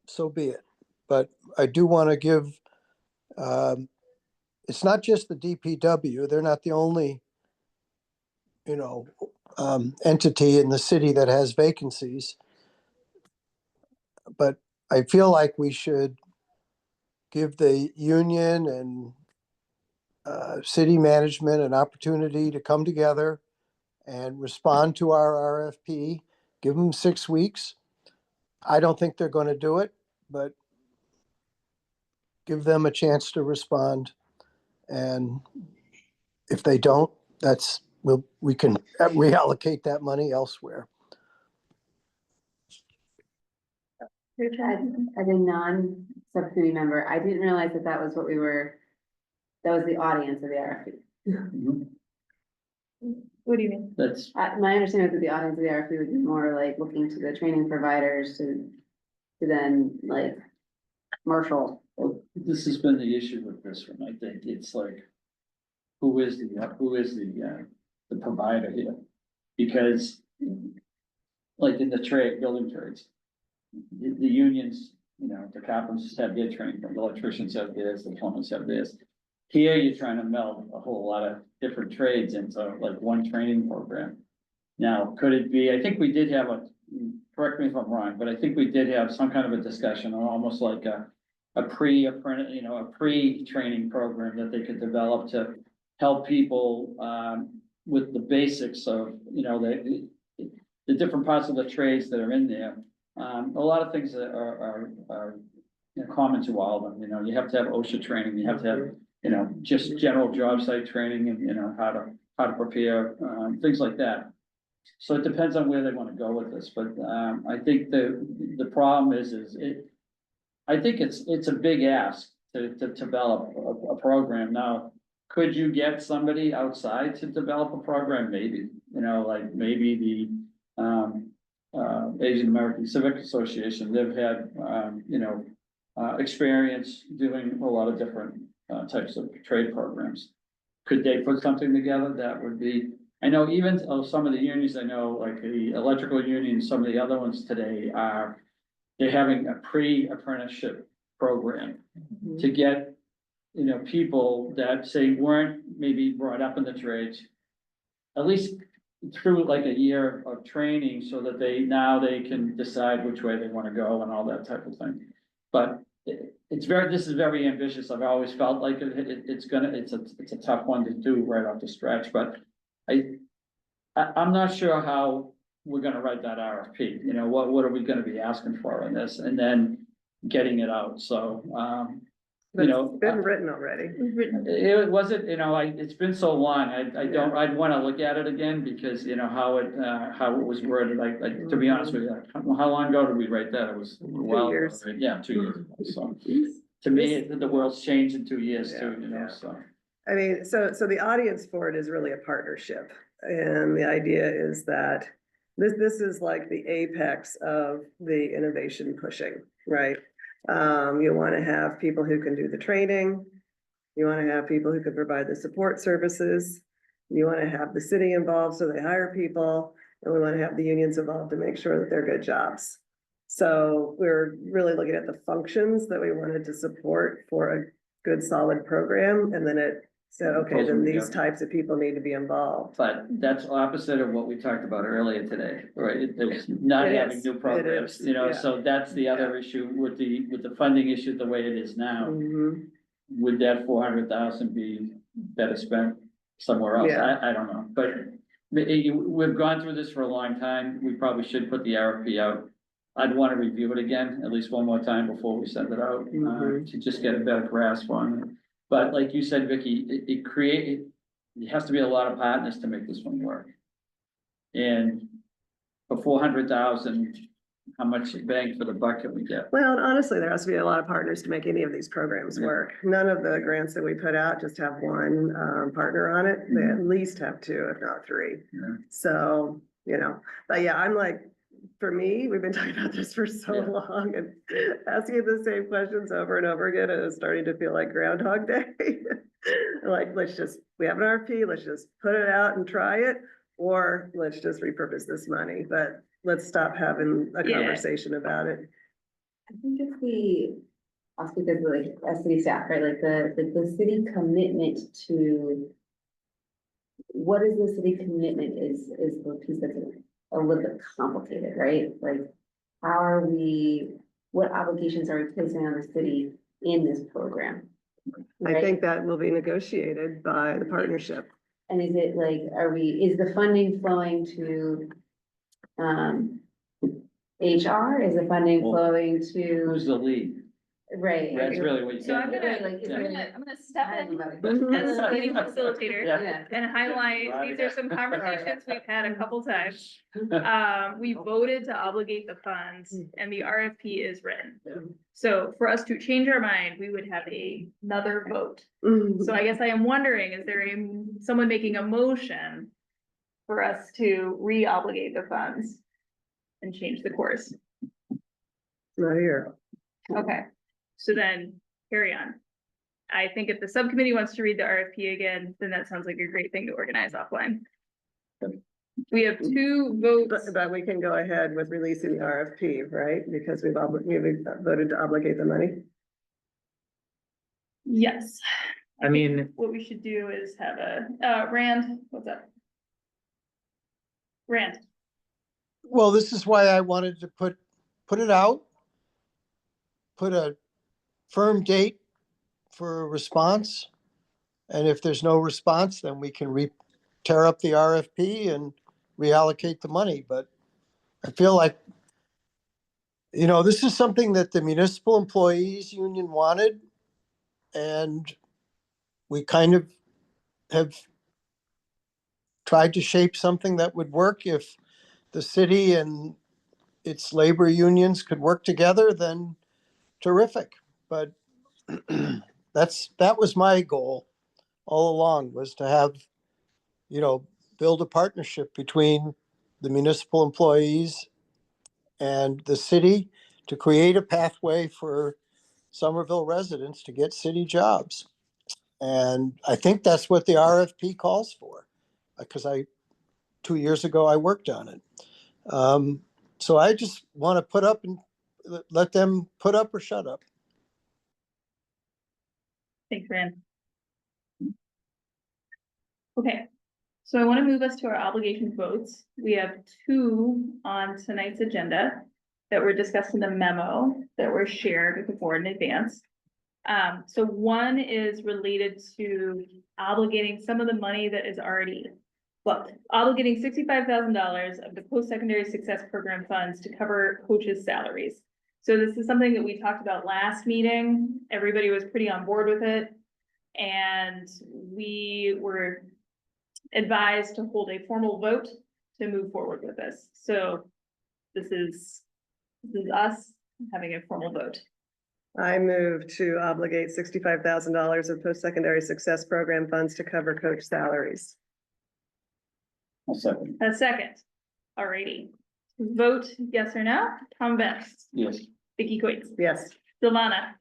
so be it. But I do want to give, it's not just the DPW. They're not the only, you know, entity in the city that has vacancies. But I feel like we should give the union and city management an opportunity to come together and respond to our RFP. Give them 6 weeks. I don't think they're going to do it, but give them a chance to respond. And if they don't, we can reallocate that money elsewhere. As a non-subcommittee member, I didn't realize that that was what that was the audience of the RFP. Mhm. what do you mean? That's, My understanding was that the audience of the RFP would be more like looking to the training providers to then like Marshall. well, this has been the issue with this one, I think, it's like, who is the provider here? Because, like in the building trades, the unions, you know, the carpenters have their training, the electricians have theirs, the plumbers have theirs. Here, you're trying to meld a whole lot of different trades into like one training program. Now, could it be, I think we did have correct me if I'm wrong, but I think we did have some kind of a discussion on almost like a pre-training program that they could develop to help people, with the basics of, you know, the different parts of the trades that are in there. A lot of things that are you know, common to all of them, you know, you have to have OSHA training, you have to have, you know, just general job site training and, you know, how to prepare, things like that. So it depends on where they want to go with this, but, I think the problem is I think it's a big ask to develop a program. Now, could you get somebody outside to develop a program? Maybe, you know, like maybe the, Asian American Civic Association, they've had, you know, experience doing a lot of different, types of trade programs. Could they put something together that would be, I know even, some of the unions, I know, like the electrical union, some of the other ones today they're having a pre-apprenticeship program to get, you know, people that say weren't maybe brought up in the trades, at least through like a year of training so that they can decide which way they want to go and all that type of thing. But this is very ambitious. I've always felt like it's a tough one to do right off the stretch, but I'm not sure how we're gonna write that RFP, you know, what are we gonna be asking for in this, and then getting it out, so, But you know. it's been written already. It wasn't, you know, it's been so long, I'd wanna look at it again, because, you know, how it was worded, to be honest with you, how long ago did we write that? It was a while ago, years. right? Yeah, 2 years ago, so. To me, the world's changed in 2 years too, you know, Yeah. so. I mean, so the audience for it is really a partnership. And the idea is that this is like the apex of the innovation pushing, right? You want to have people who can do the training. You want to have people who can provide the support services. You want to have the city involved so they hire people. And we want to have the unions involved to make sure that they're good jobs. So we're really looking at the functions that we wanted to support for a good, solid program. And then it said, okay, then these types of people need to be involved. But that's opposite of what we talked about earlier today, right? There's not It having is, new programs, it is, you know, yeah. so that's the other issue with the funding issue, the way it is now. Mhm. Would that 400,000 be better spent somewhere else? Yeah. I don't know, but we've gone through this for a long time. We probably should put the RFP out. I'd want to review it again, at least one more time before we send it out, to just get a better grasp on it. But like you said, Vicky, it has to be a lot of partners to make this one work. And for 400,000, how much bang for the buck can we get? Well, and honestly, there has to be a lot of partners to make any of these programs work. None of the grants that we put out just have one, partner on it. They at least have two, if not three. Yeah. So, you know, but yeah, I'm like, for me, we've been talking about this for so Yeah. long and asking the same questions over and over again, and it's starting to feel like Groundhog Day. Like, we have an RFP, let's just put it out and try it, or let's just repurpose this money, but let's stop having a Yeah. conversation about it. I think if we, I'll speak as like, as city staff, right, like the city commitment to. What is the city commitment is the piece that's a little bit complicated, right? Like, how are we, what obligations are we placing on the city in this program? I Right. think that will be negotiated by the partnership. And is it like, is the funding flowing to, HR? Is the funding Well, flowing Who's to, the lead? right? That's really what you So I'm said. gonna, Like, is Yeah. I'm gonna step in Mhm. as the meeting facilitator Yeah. Yeah. and highlight, these are some conversations we've had a couple times. We voted to obligate the funds and the RFP is written. Yeah. So for us to change our mind, we would have another vote. Mhm. So I guess I am wondering, is there someone making a motion for us to re-obligate the funds and change the course? Not here. Okay, so then carry on. I think if the subcommittee wants to read the RFP again, then that sounds like a great thing to organize offline. We have two votes. But we can go ahead with releasing the RFP, right? Because we've voted to obligate the money. Yes. I mean, What we should do is have Rand, what's up? Rand, Well, this is why I wanted to put it out. Put a firm date for a response. And if there's no response, then we can tear up the RFP and reallocate the money. But I feel like, this is something that the municipal employees union wanted. And we kind of have tried to shape something that would work. If the city and its labor unions could work together, then terrific. But that was my goal all along, was to have, build a partnership between the municipal employees and the city to create a pathway for Somerville residents to get city jobs. And I think that's what the RFP calls for, because 2 years ago, I worked on it. So I just want to put up and let them put up or shut up. thanks, Rand. Okay, so I want to move us to our obligation votes. We have two on tonight's agenda that were discussed in the memo that were shared with the board in advance. So one is related to obligating some of the money that is already, obligating $65,000 of the post-secondary success program funds to cover coaches' salaries. So this is something that we talked about last meeting. Everybody was pretty on board with it. And we were advised to hold a formal vote to move forward with this. So this is us having a formal vote. I move to obligate $65,000 of post-secondary success program funds to cover coach salaries. I'll second. A second. Alrighty. Vote yes or no. Tom Best, Yes. Vicky Coates, Yes. Silvana.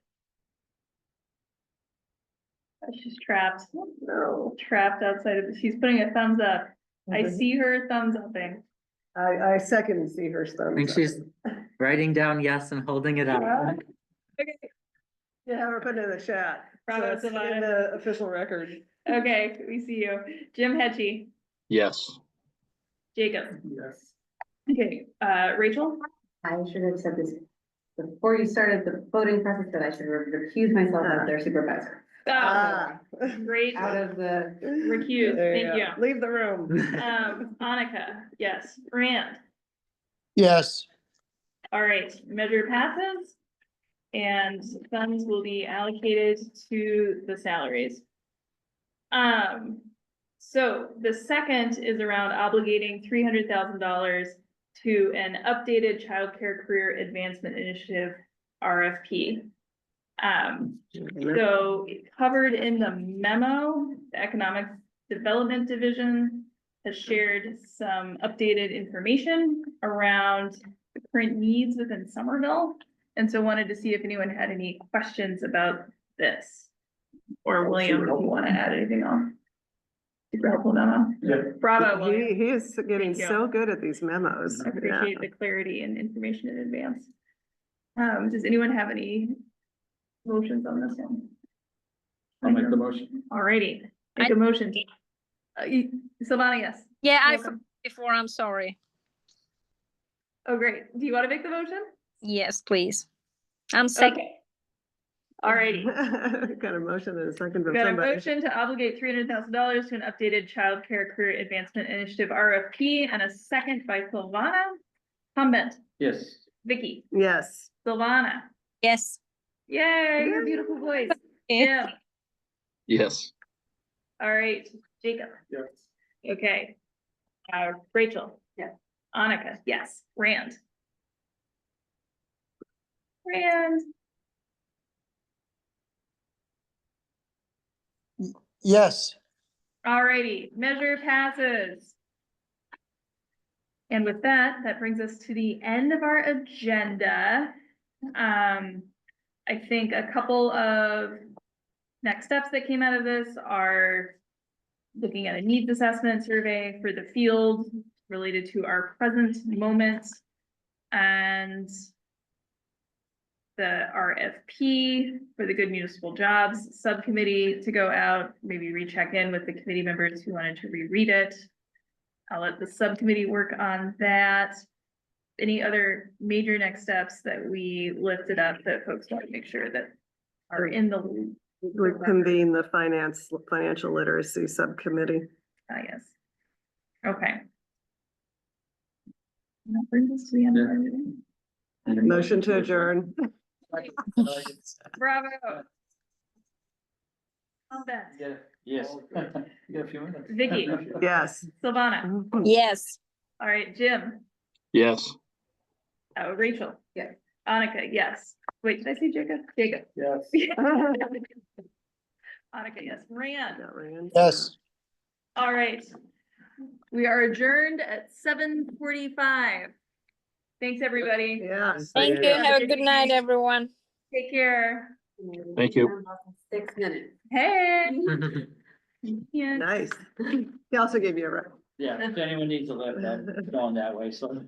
She's trapped, No. trapped outside of, she's putting a thumbs up. I see her thumbs upping. I second see her thumbs I think up. she's writing down yes and holding it up. Okay, Yeah, we're putting it in the chat. So Bravo, it's in Savannah. the official record. okay, we see you. Jim Hetchy, Yes. Jacob. Yes. Okay, Rachel? I should have said this before you started the voting process, that I should recuse myself as their supervisor. Ah. Great, Out of the, recuse, There thank go. you. Leave the room. Annika, yes, Rand, Yes. all right, measure passes. And funds will be allocated to the salaries. So the second is around obligating $300,000 to an updated childcare career advancement initiative RFP. So covered in the memo, the Economic Development Division has shared some updated information around the current needs within Somerville. And so wanted to see if anyone had any questions about this. Or William, if you want to add anything on. Super helpful memo. Yeah. Bravo, William. He is getting Thank you. so good at these memos. I appreciate the clarity and information in advance. Does anyone have any motions on this one? I'll make the motion. Alrighty, make a motion. Silvana, yes. Yeah, I Welcome. forgot before, I'm sorry. Oh, great. Do you want to make the motion? Yes, please. I'm second. Okay. Alrighty. Got a motion and a second from Got a somebody. motion to obligate $300,000 to an updated childcare career advancement initiative RFP and a second by Silvana. Comment, Yes. Vicky, Yes. Silvana. Yes. Yay, your beautiful voice. Jim. Yes. All right, Jacob. Yes. Okay. Rachel. Yes. Annika, yes. Rand. Rand. Yes, Alrighty, measure passes. And with that, that brings us to the end of our agenda. I think a couple of next steps that came out of this are looking at a needs assessment survey for the field related to our present moment and the RFP for the Good Municipal Jobs Subcommittee to go out, maybe recheck in with the committee members who wanted to reread it. I'll let the subcommittee work on that. Any other major next steps that we lifted up that folks want to make sure that are in the loop? We convene the financial literacy subcommittee. Yes. Okay. And that brings us to the end of our meeting. Motion to adjourn. Bravo. All that. Yeah, yes. You got a few minutes. Vicky. Yes. Silvana. Yes. All right, Jim. Yes. Rachel. Yes. Annika, yes. Wait, did I say Jacob? Jacob. Yes. Annika, yes. Rand. Not Rand. yes. All right. We are adjourned at 7:45. Thanks, everybody. Yeah. Thank you. Have a good night, everyone. Take care. Thank you. 6 minutes. Hey. Yeah. Nice. He also gave you a. Yeah, if anyone needs a lift, I'm going that way, so.